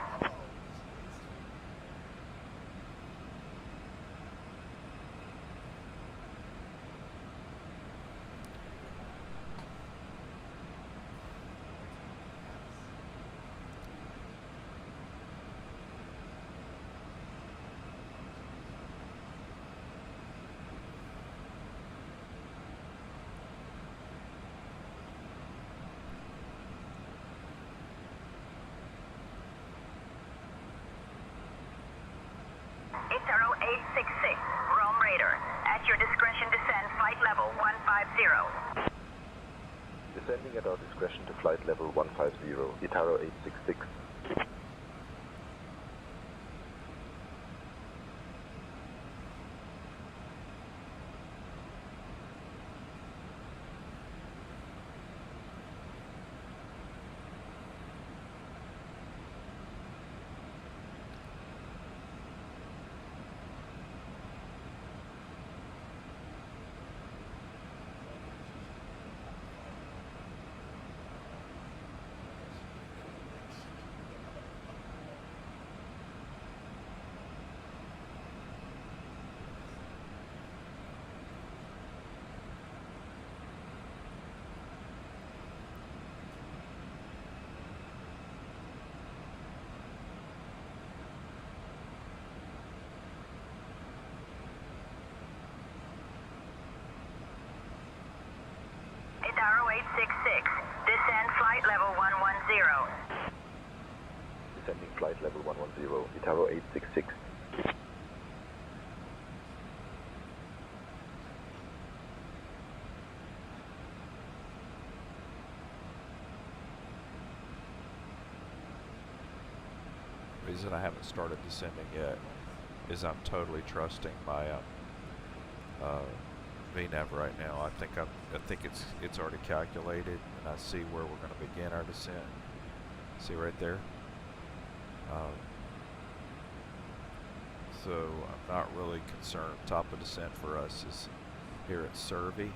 866, Rome Raider. At your discretion, descend flight level 150. Descending at our discretion to flight level 150, Itaro 866. Itaro 866, descend flight level 110. Descending flight level 110, Itaro 866. The reason I haven't started descending yet is I'm totally trusting my VNAV right now. I think it's already calculated, and I see where we're going to begin our descent. See right there. So I'm not really concerned. Top of descent for us is here at Survey,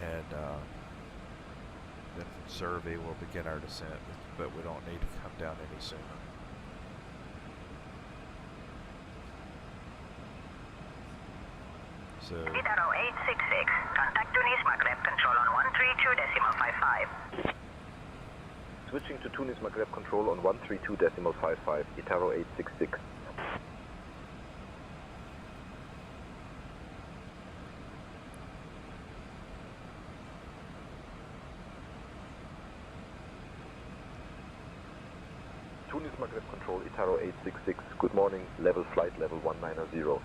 and then from Survey we'll begin our descent, but we don't need to come down any sooner. So Itaro 866, contact Tunis Maghreb control on 132.55. Switching to Tunis Maghreb control on 132.55, Itaro 866. Tunis Maghreb control, Itaro 866. Good morning, flight level 190.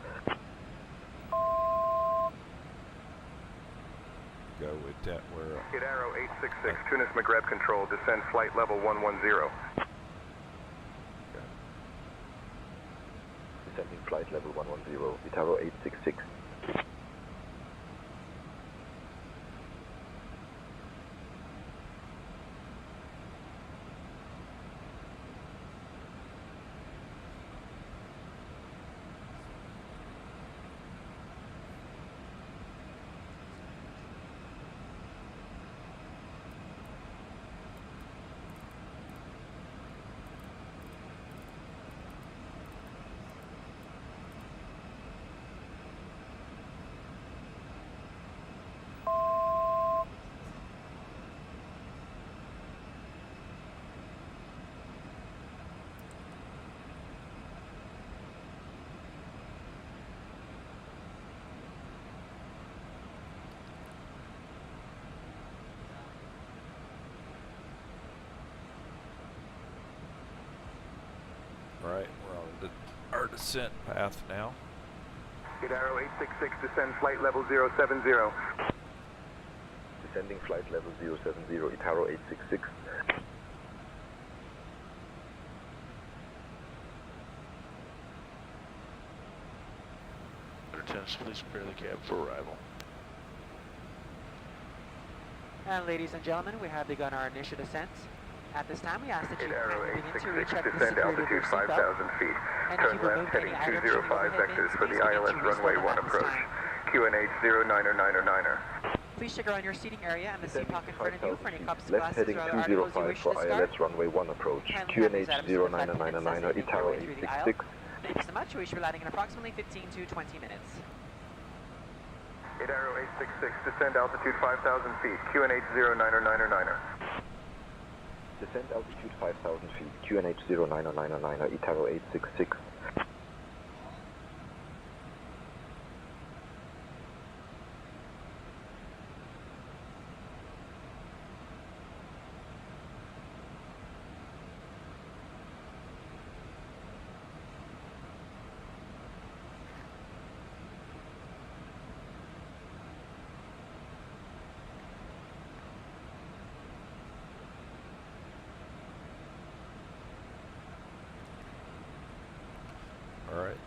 Go with that. We're Itaro 866, Tunis Maghreb control, descend flight level 110. Descending flight level 110, Itaro 866. Alright, we're on our descent path now. Itaro 866, descend flight level 070. Descending flight level 070, Itaro 866. Lieutenants, please prepare the cab for arrival. And ladies and gentlemen, we have begun our initial descent. At this time, we ask that you Itaro begin to 866, recheck the descend security of your altitude seatbelt. 5,000 feet. And Turn if you've left removed heading any items from the 205 overhead vectors bin, for the please begin ILS to runway restore 1 them at this approach. time. QNH 09099er. Please check around your seating area and the seat pocket in front of you for any cups, Left glasses, heading or other articles you 205 wish to for discard. ILS runway 1 approach. Kindly have QNH these items to the front bin and 09099er, access your Itaro way through the aisle. 866. Thank you so much. We should be landing in approximately 15 to 20 minutes. Itaro 866, descend altitude 5,000 feet. QNH 09099er. Descend altitude 5,000 feet. QNH 09099er, Itaro 866.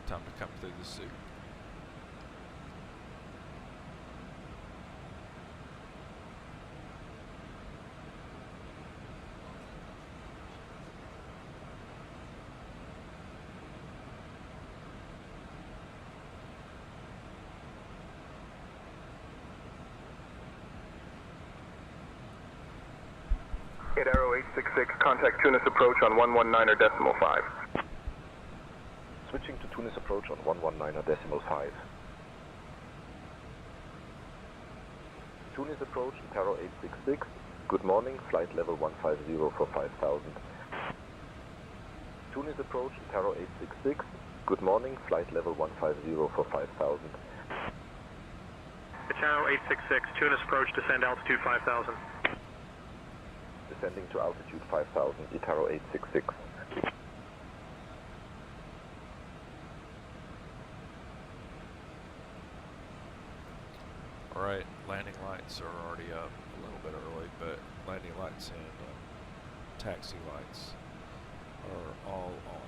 Time to come through the soup. Arrow 866, contact Tunis approach on 119 or decimal 5. Switching to Tunis approach on 119 or decimal 5. Tunis approach, Taro 866. Good morning, flight level 150 for 5000. Tunis approach, Taro 866. Good morning, flight level 150 for 5000. Taro 866, Tunis approach, descend altitude 5000. Descending to altitude 5000, Itaro 866. Alright, landing lights are already up a little bit early, but landing lights and taxi lights are all on.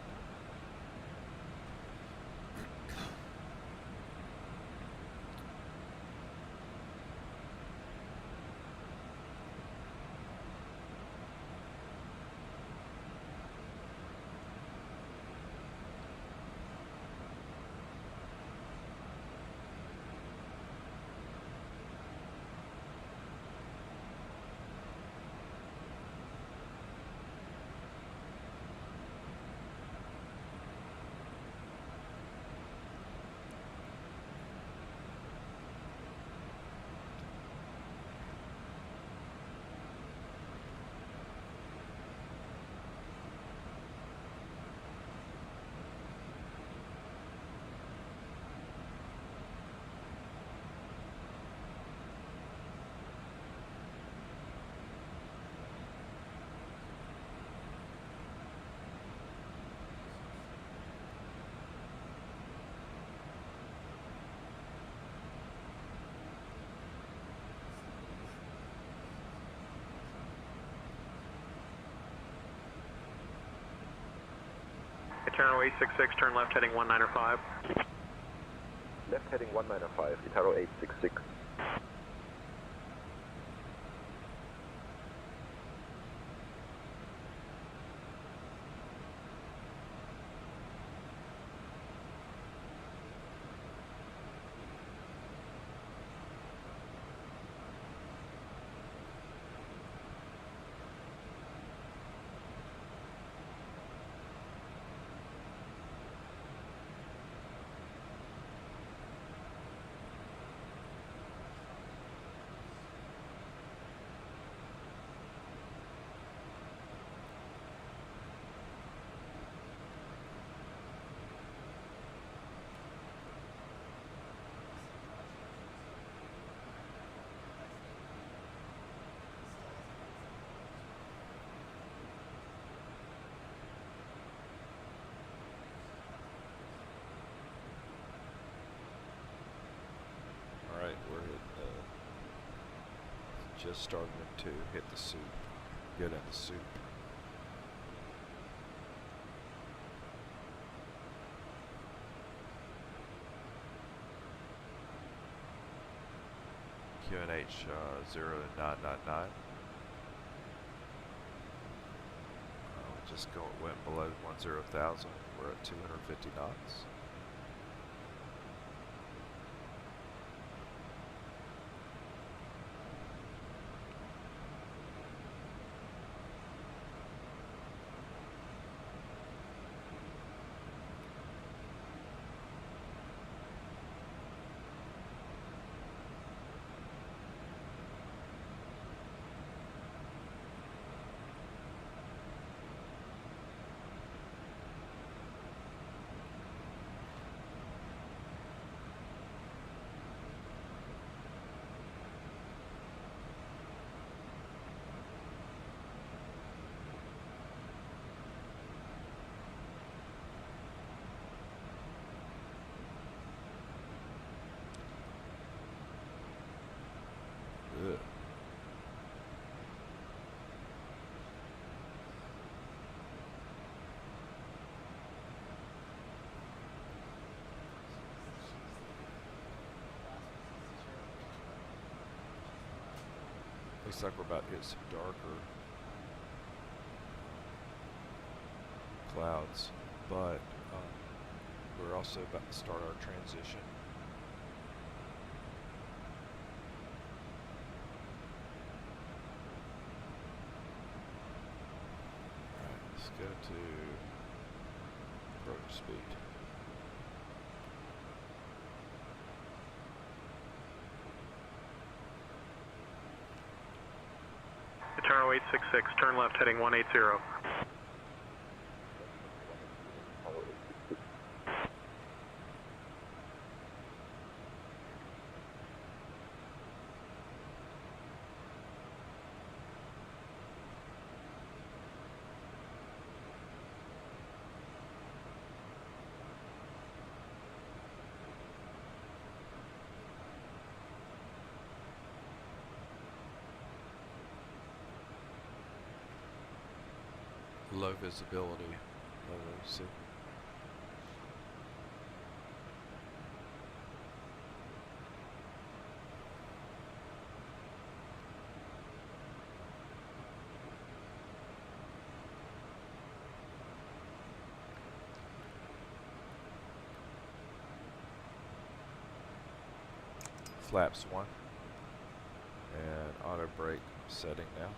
Itaro 866, turn left heading 195. Left heading 195, Itaro 866. Alright, we're just starting to hit the soup. Get in the soup. QNH 0999. Just went below 10,000. We're at 250 knots. Looks like we're about to hit some darker clouds, but we're also about to start our transition. Alright, let's go to approach speed. Eternal 866, turn left heading 180. Low visibility, LOC. Flaps 1 and auto brake setting now.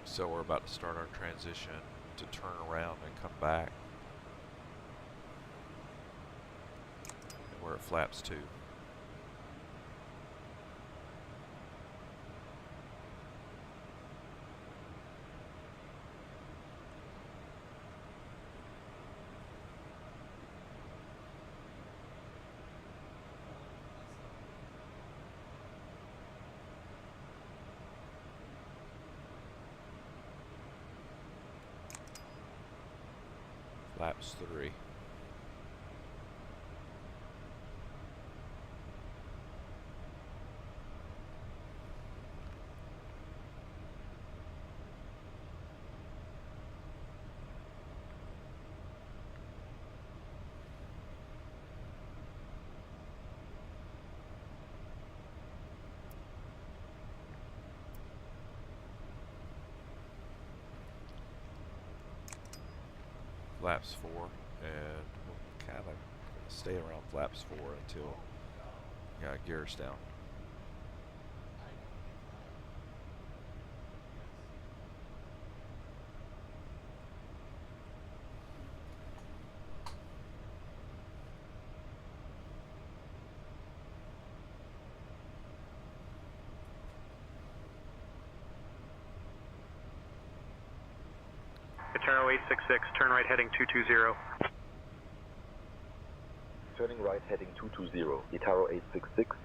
So we're about to start our transition to turn around and come back. And we're at flaps 2. Flaps 3. Flaps 4, and we'll kind of stay around flaps 4 until gears down. Eternal 866, turn right heading 220. Turning right heading 220, Itaro 866.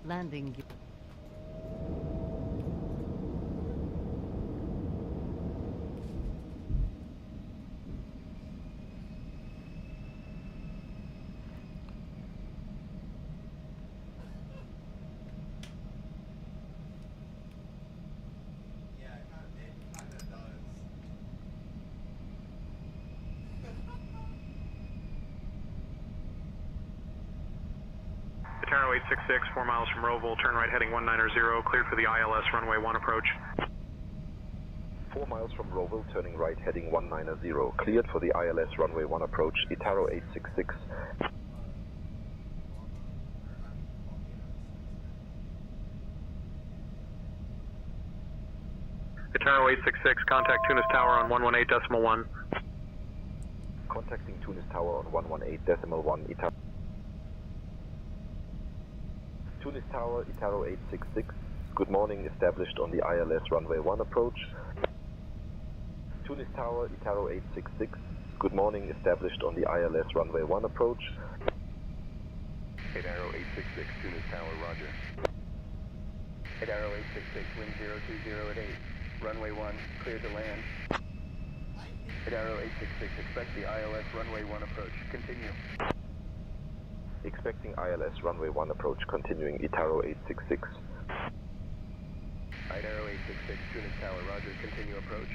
Landing. Eternal 866, 4 miles from Roval, turn right heading 190, cleared for the ILS runway 1 approach. 4 miles from Roval, turning right heading 190, cleared for the ILS runway 1 approach, Itaro 866. Eternal 866, contact Tunis Tower on 118.1. Contacting Tunis Tower on 118.1, Itaro. Tunis Tower, Itaro 866. Good morning, established on the ILS runway 1 approach. Tunis Tower, Itaro 866. Good morning, established on the ILS runway 1 approach. Itaro 866, Tunis Tower, roger. Itaro 866, wind 020 at 8. Runway 1, clear to land. Itaro 866, expect the ILS runway 1 approach. Continue. Expecting ILS runway 1 approach, continuing Itaro 866. Itaro 866, Tunis Tower, roger, continue approach.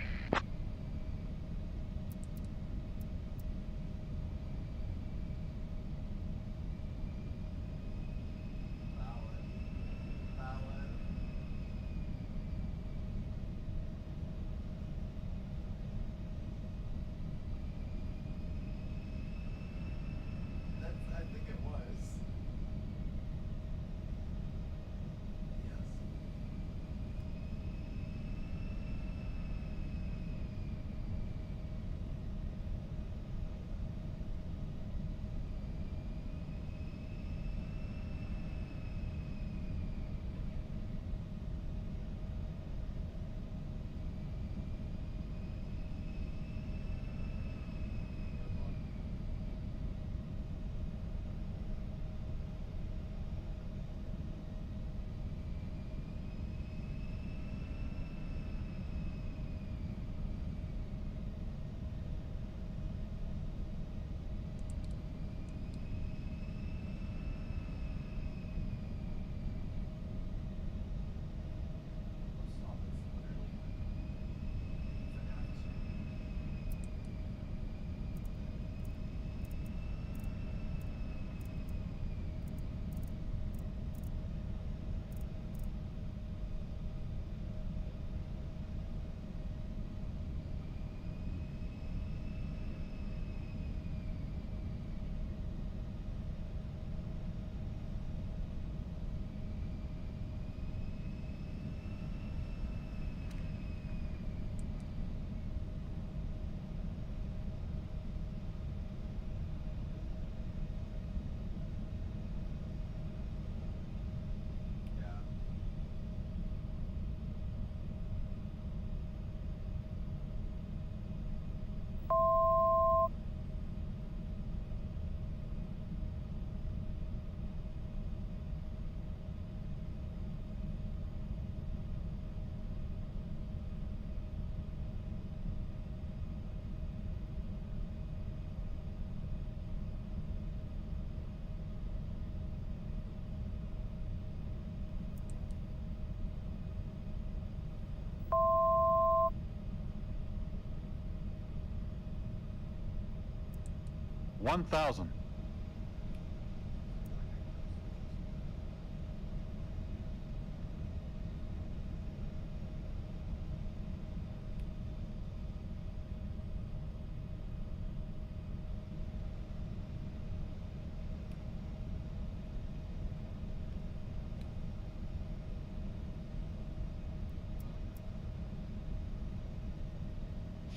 $1,000.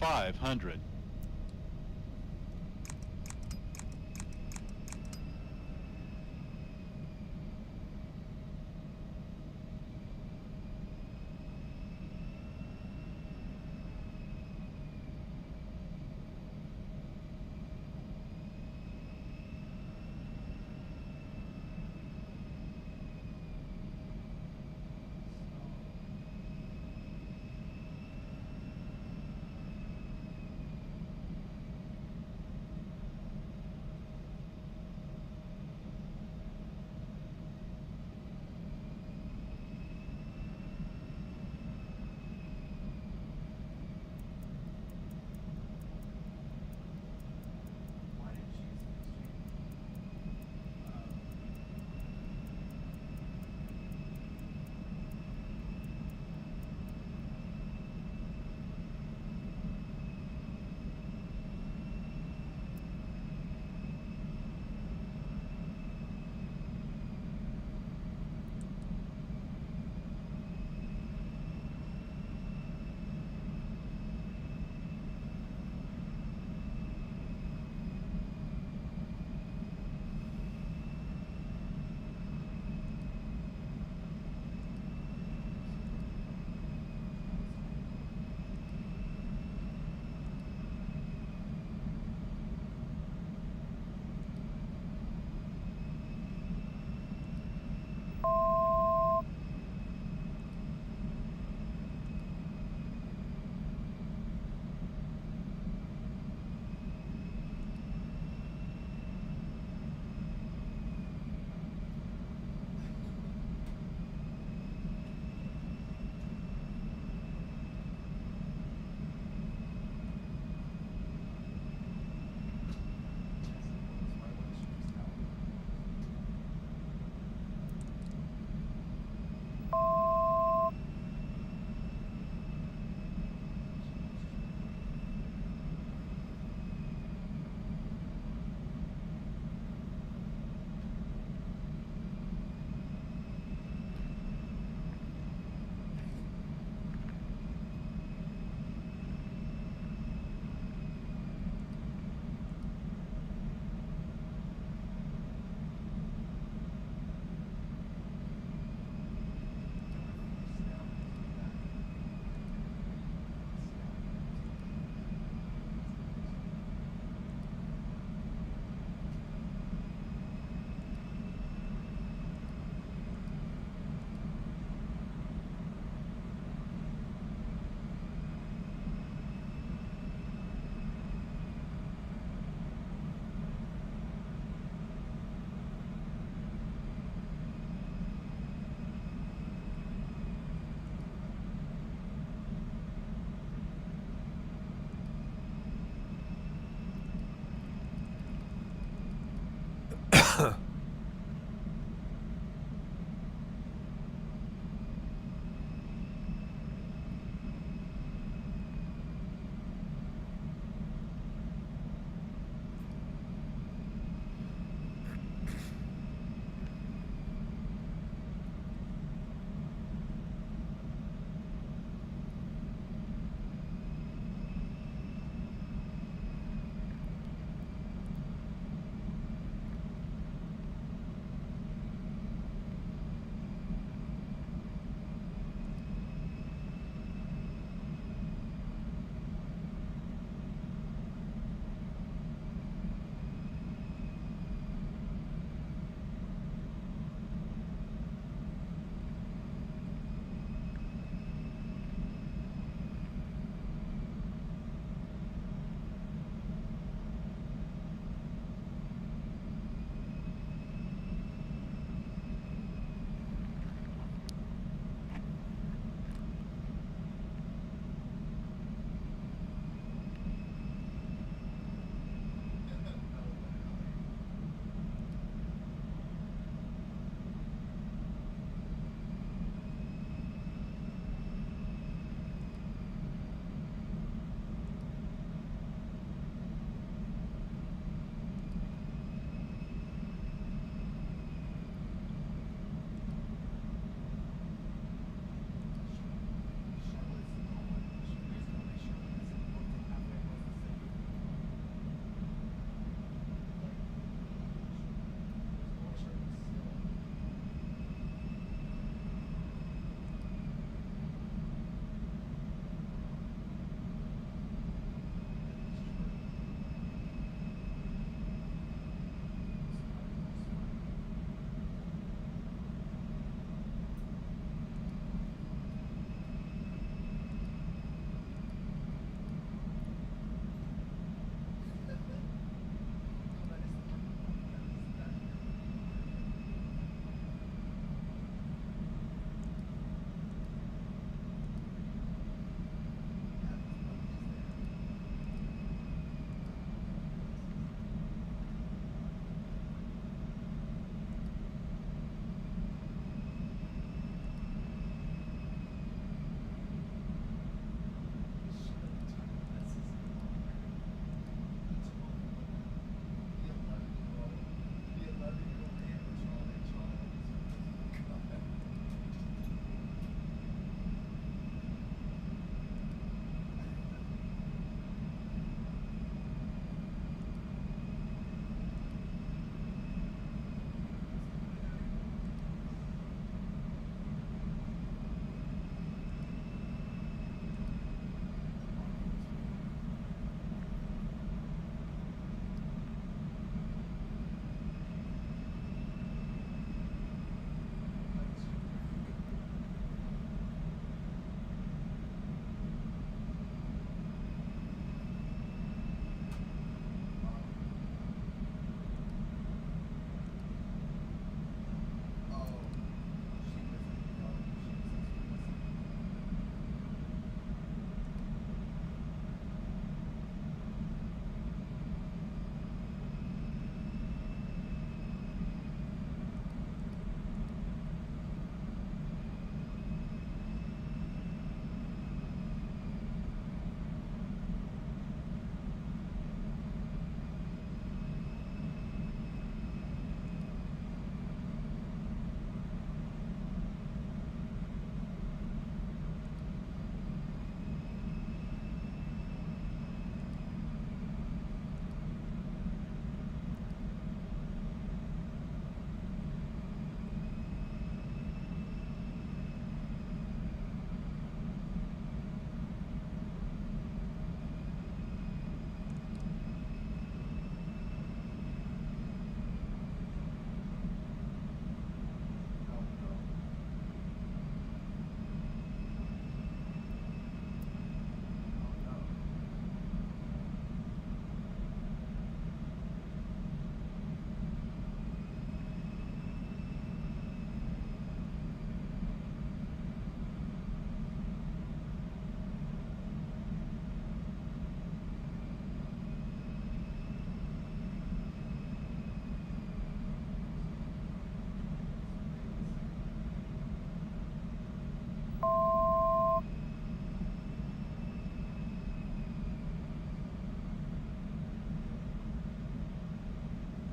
$500.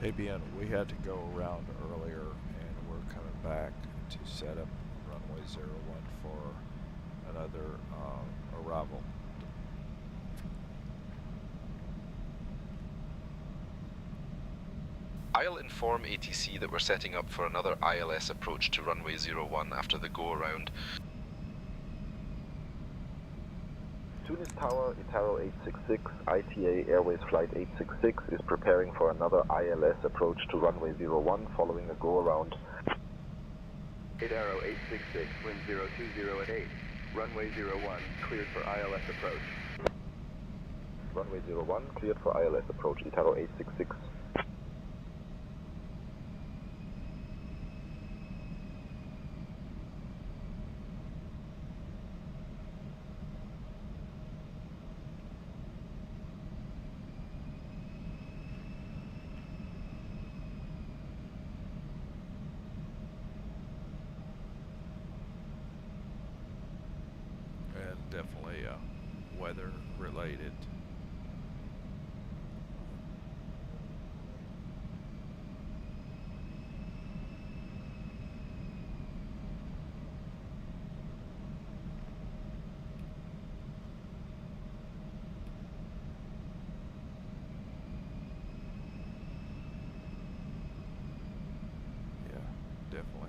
Fabian, we had to go around earlier and we're coming back to set up runway 01 for another arrival. I'll inform ATC that we're setting up for another ILS approach to runway 01 after the go-around. Tunis Tower, Itaro 866, ITA Airways Flight 866 is preparing for another ILS approach to runway 01 following a go-around. Itaro 866, wind 020 at 8. Runway 01, cleared for ILS approach. Runway 01, cleared for ILS approach, Itaro 866. Definitely weather related. Yeah, definitely.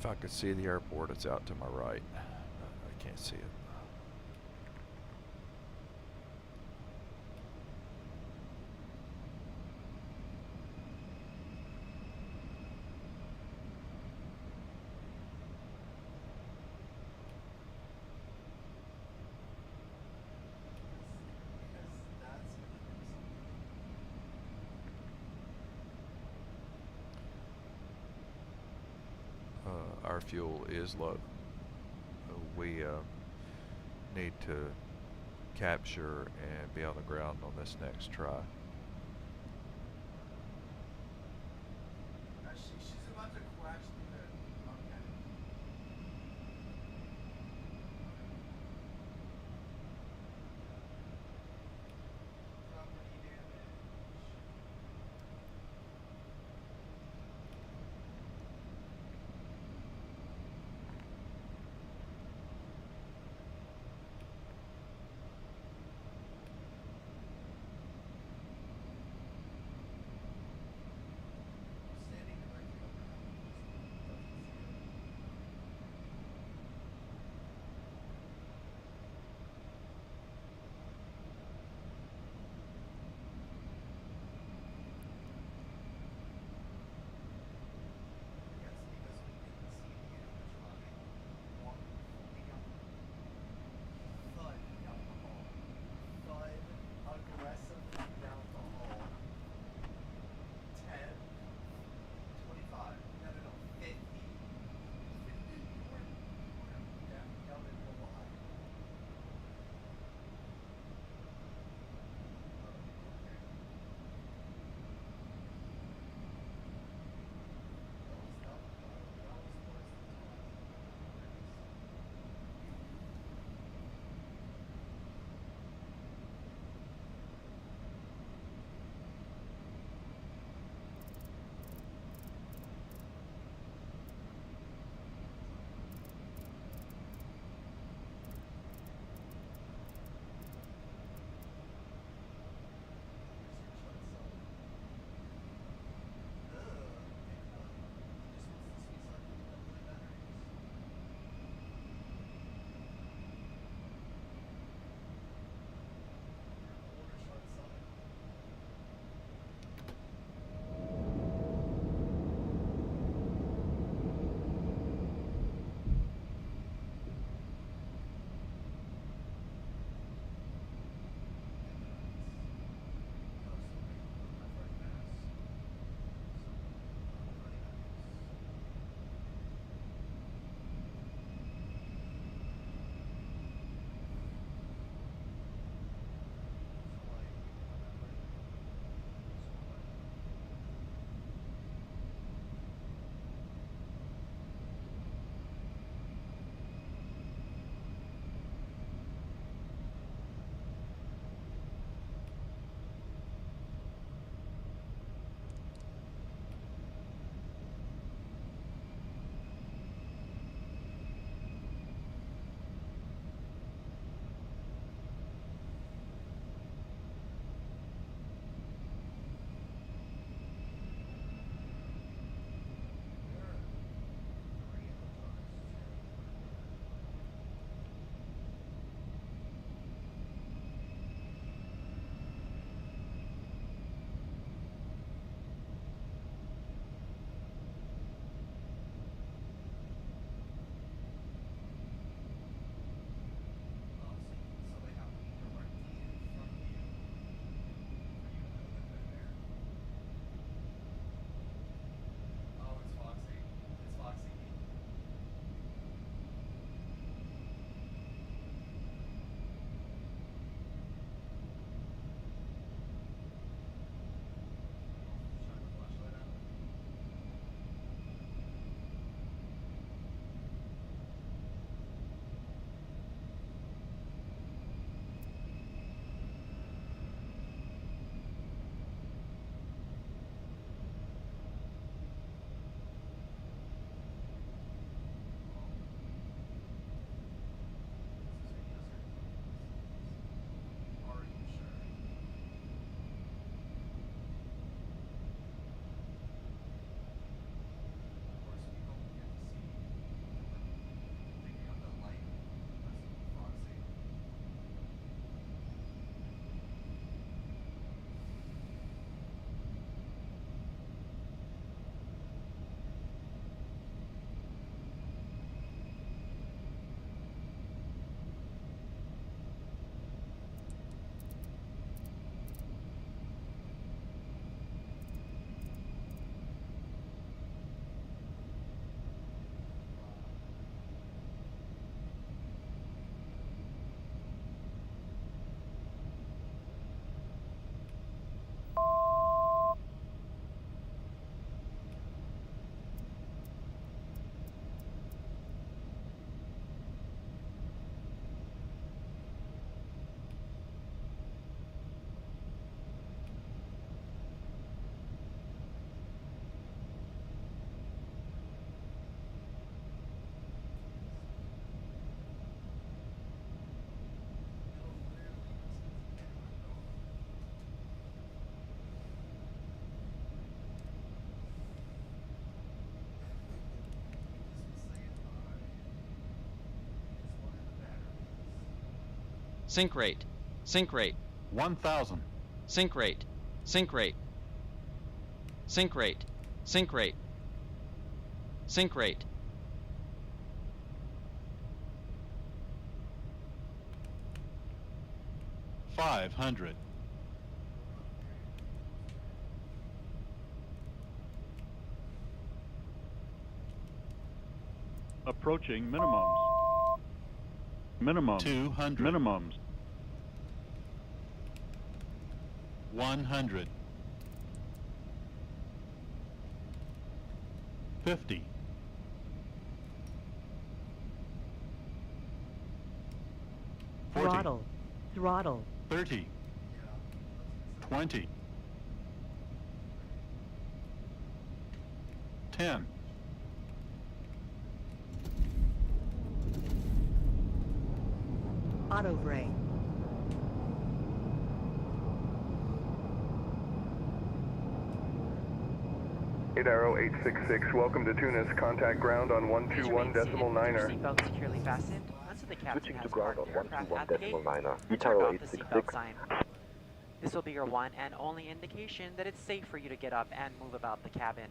I could see the airport, it's out to my right. I can't see it. Our fuel is low. We need to capture and be on the ground on this next try. She's about to crash through the property damage. Sink rate. Sink rate. 1,000. Sink rate. Sink rate. Sink rate. Sink rate. Sink rate. $500. Approaching minimums. Minimum. 200. Minimums. 100. 50. 40. Throttle. Throttle. 30. 20. 10. Auto brake. Arrow 866, welcome to Tunis. Contact ground on 121.9er. Seatbelt securely fastened. Once the captain Switching has to ground on parked the aircraft at the gate, 121.9er. turn Arrow off the seatbelt 866. sign. This will be your one and only indication that it's safe for you to get up and move about the cabin.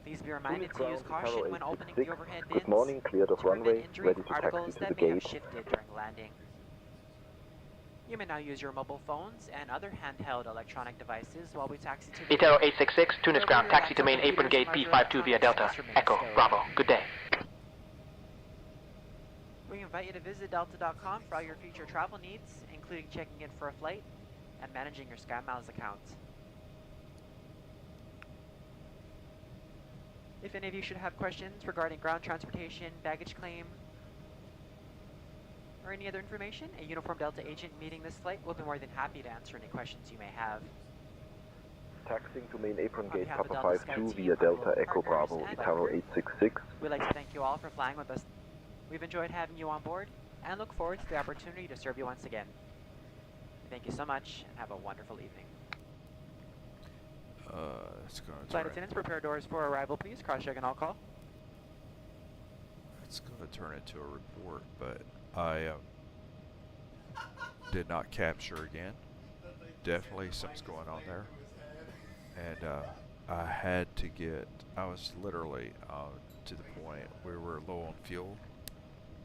Please be reminded to use caution when opening the overhead bins. Good morning, cleared of to prevent runway, injury ready from to taxi articles to that the may have gate. shifted during landing. You may now use your mobile phones and other handheld electronic devices while we taxi to the Arrow 866, Tunis ground, taxi to main apron gate P52 via Delta. Echo, Bravo, good day. We invite you to visit delta.com for all your future travel needs, including checking in for a flight and managing your SkyMiles account. If any of you should have questions regarding ground transportation, baggage claim, or any other information, a uniformed Delta agent meeting this flight will be more than happy to answer any questions you may have. Taxiing to main apron On gate behalf of Papa Delta Sky 52 team, via our Delta global Echo partners, Bravo, and Itaro Liveries, 866. we'd like to thank you all for flying with us. We've enjoyed having you on board and look forward to the opportunity to serve you once again. Thank you so much and have a wonderful evening. It's gonna Flight turn. attendants, prepare doors for arrival, please. Cross-check and all call. It's gonna turn into a report, but I did not capture again. Definitely something's going on there, and I had to get. I was literally to the point we were low on fuel,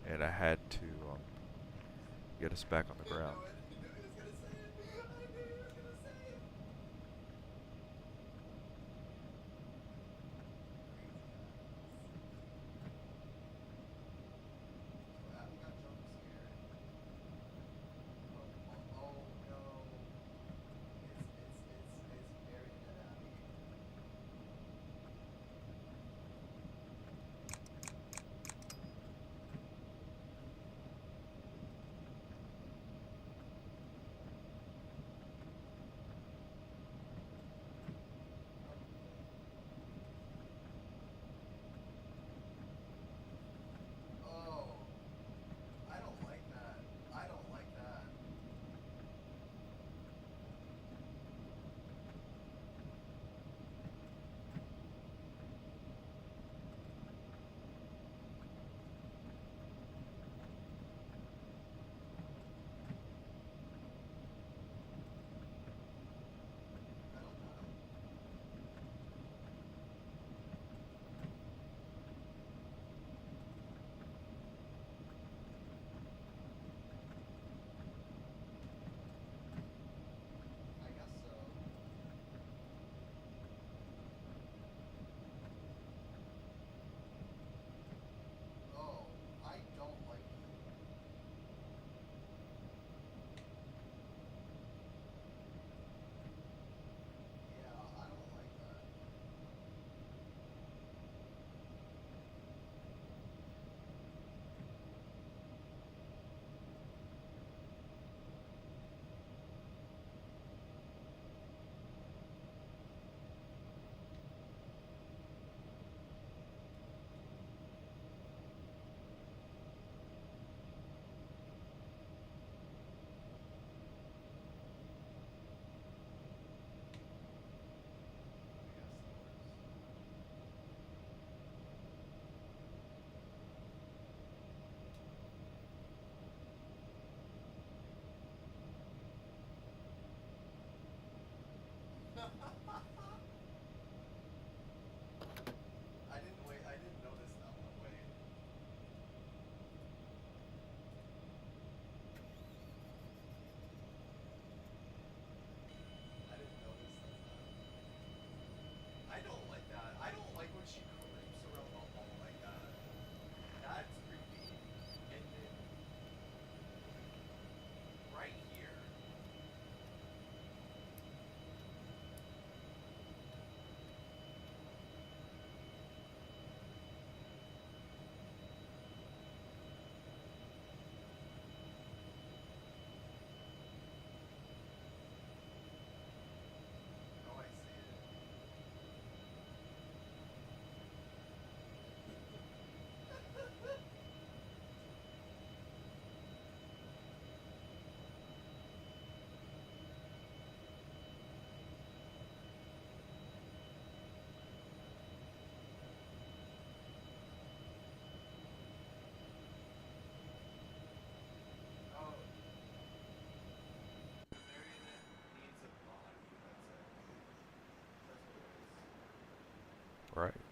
and I had to get us back on the ground.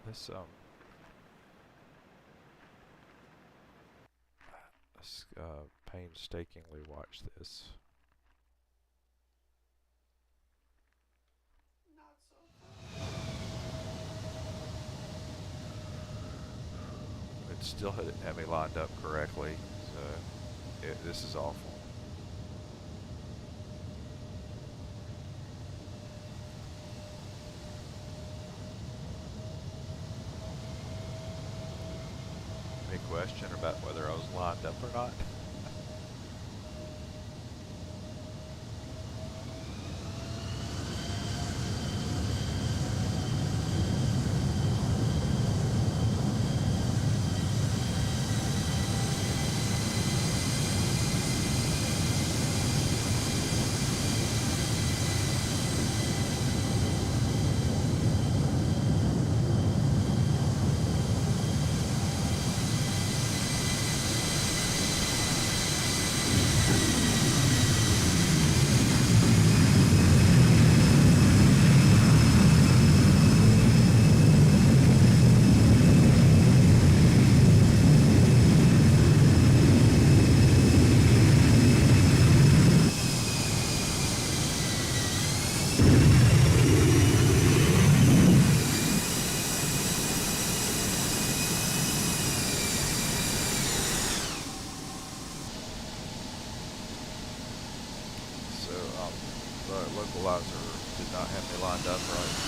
This let's painstakingly watch this. It still hadn't had me lined up correctly, so this is awful. Any question about whether I was lined up or not? Localizer did not have me lined up right.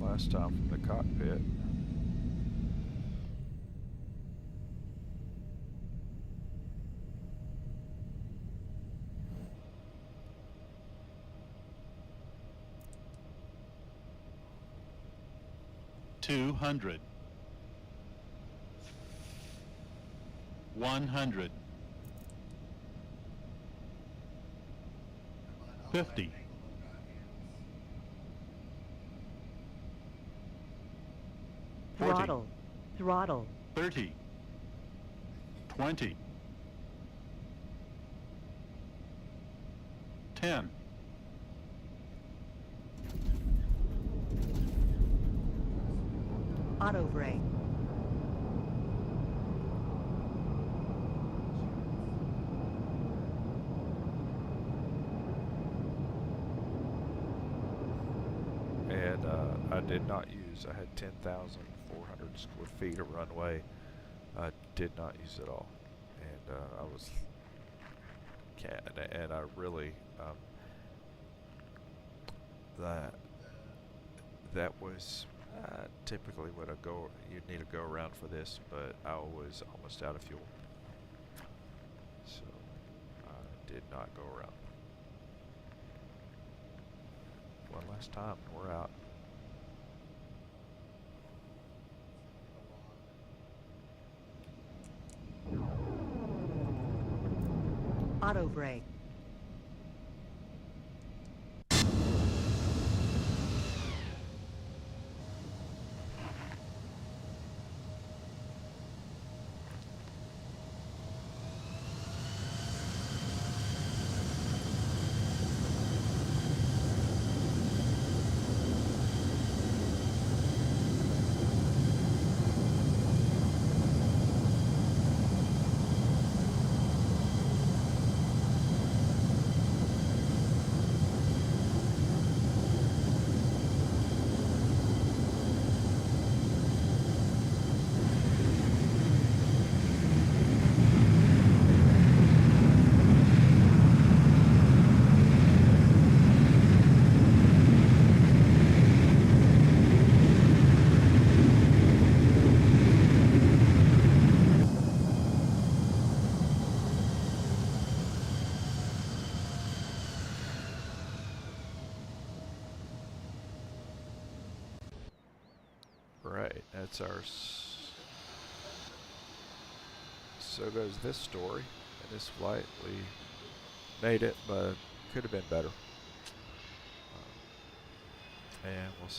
Last time from the cockpit. $200. 100. 50. 40. Throttle. 30. 20. 10. Auto brake. And I did not use, I had 10,400 square feet of runway. I did not use it all. And I was, and I really, that was typically what you'd need to go around for this, but I was almost out of fuel. So I did not go around. One last time, we're out. auto brake. Right, that's our. So goes this story and this flight. We made it, but could have been better. And we'll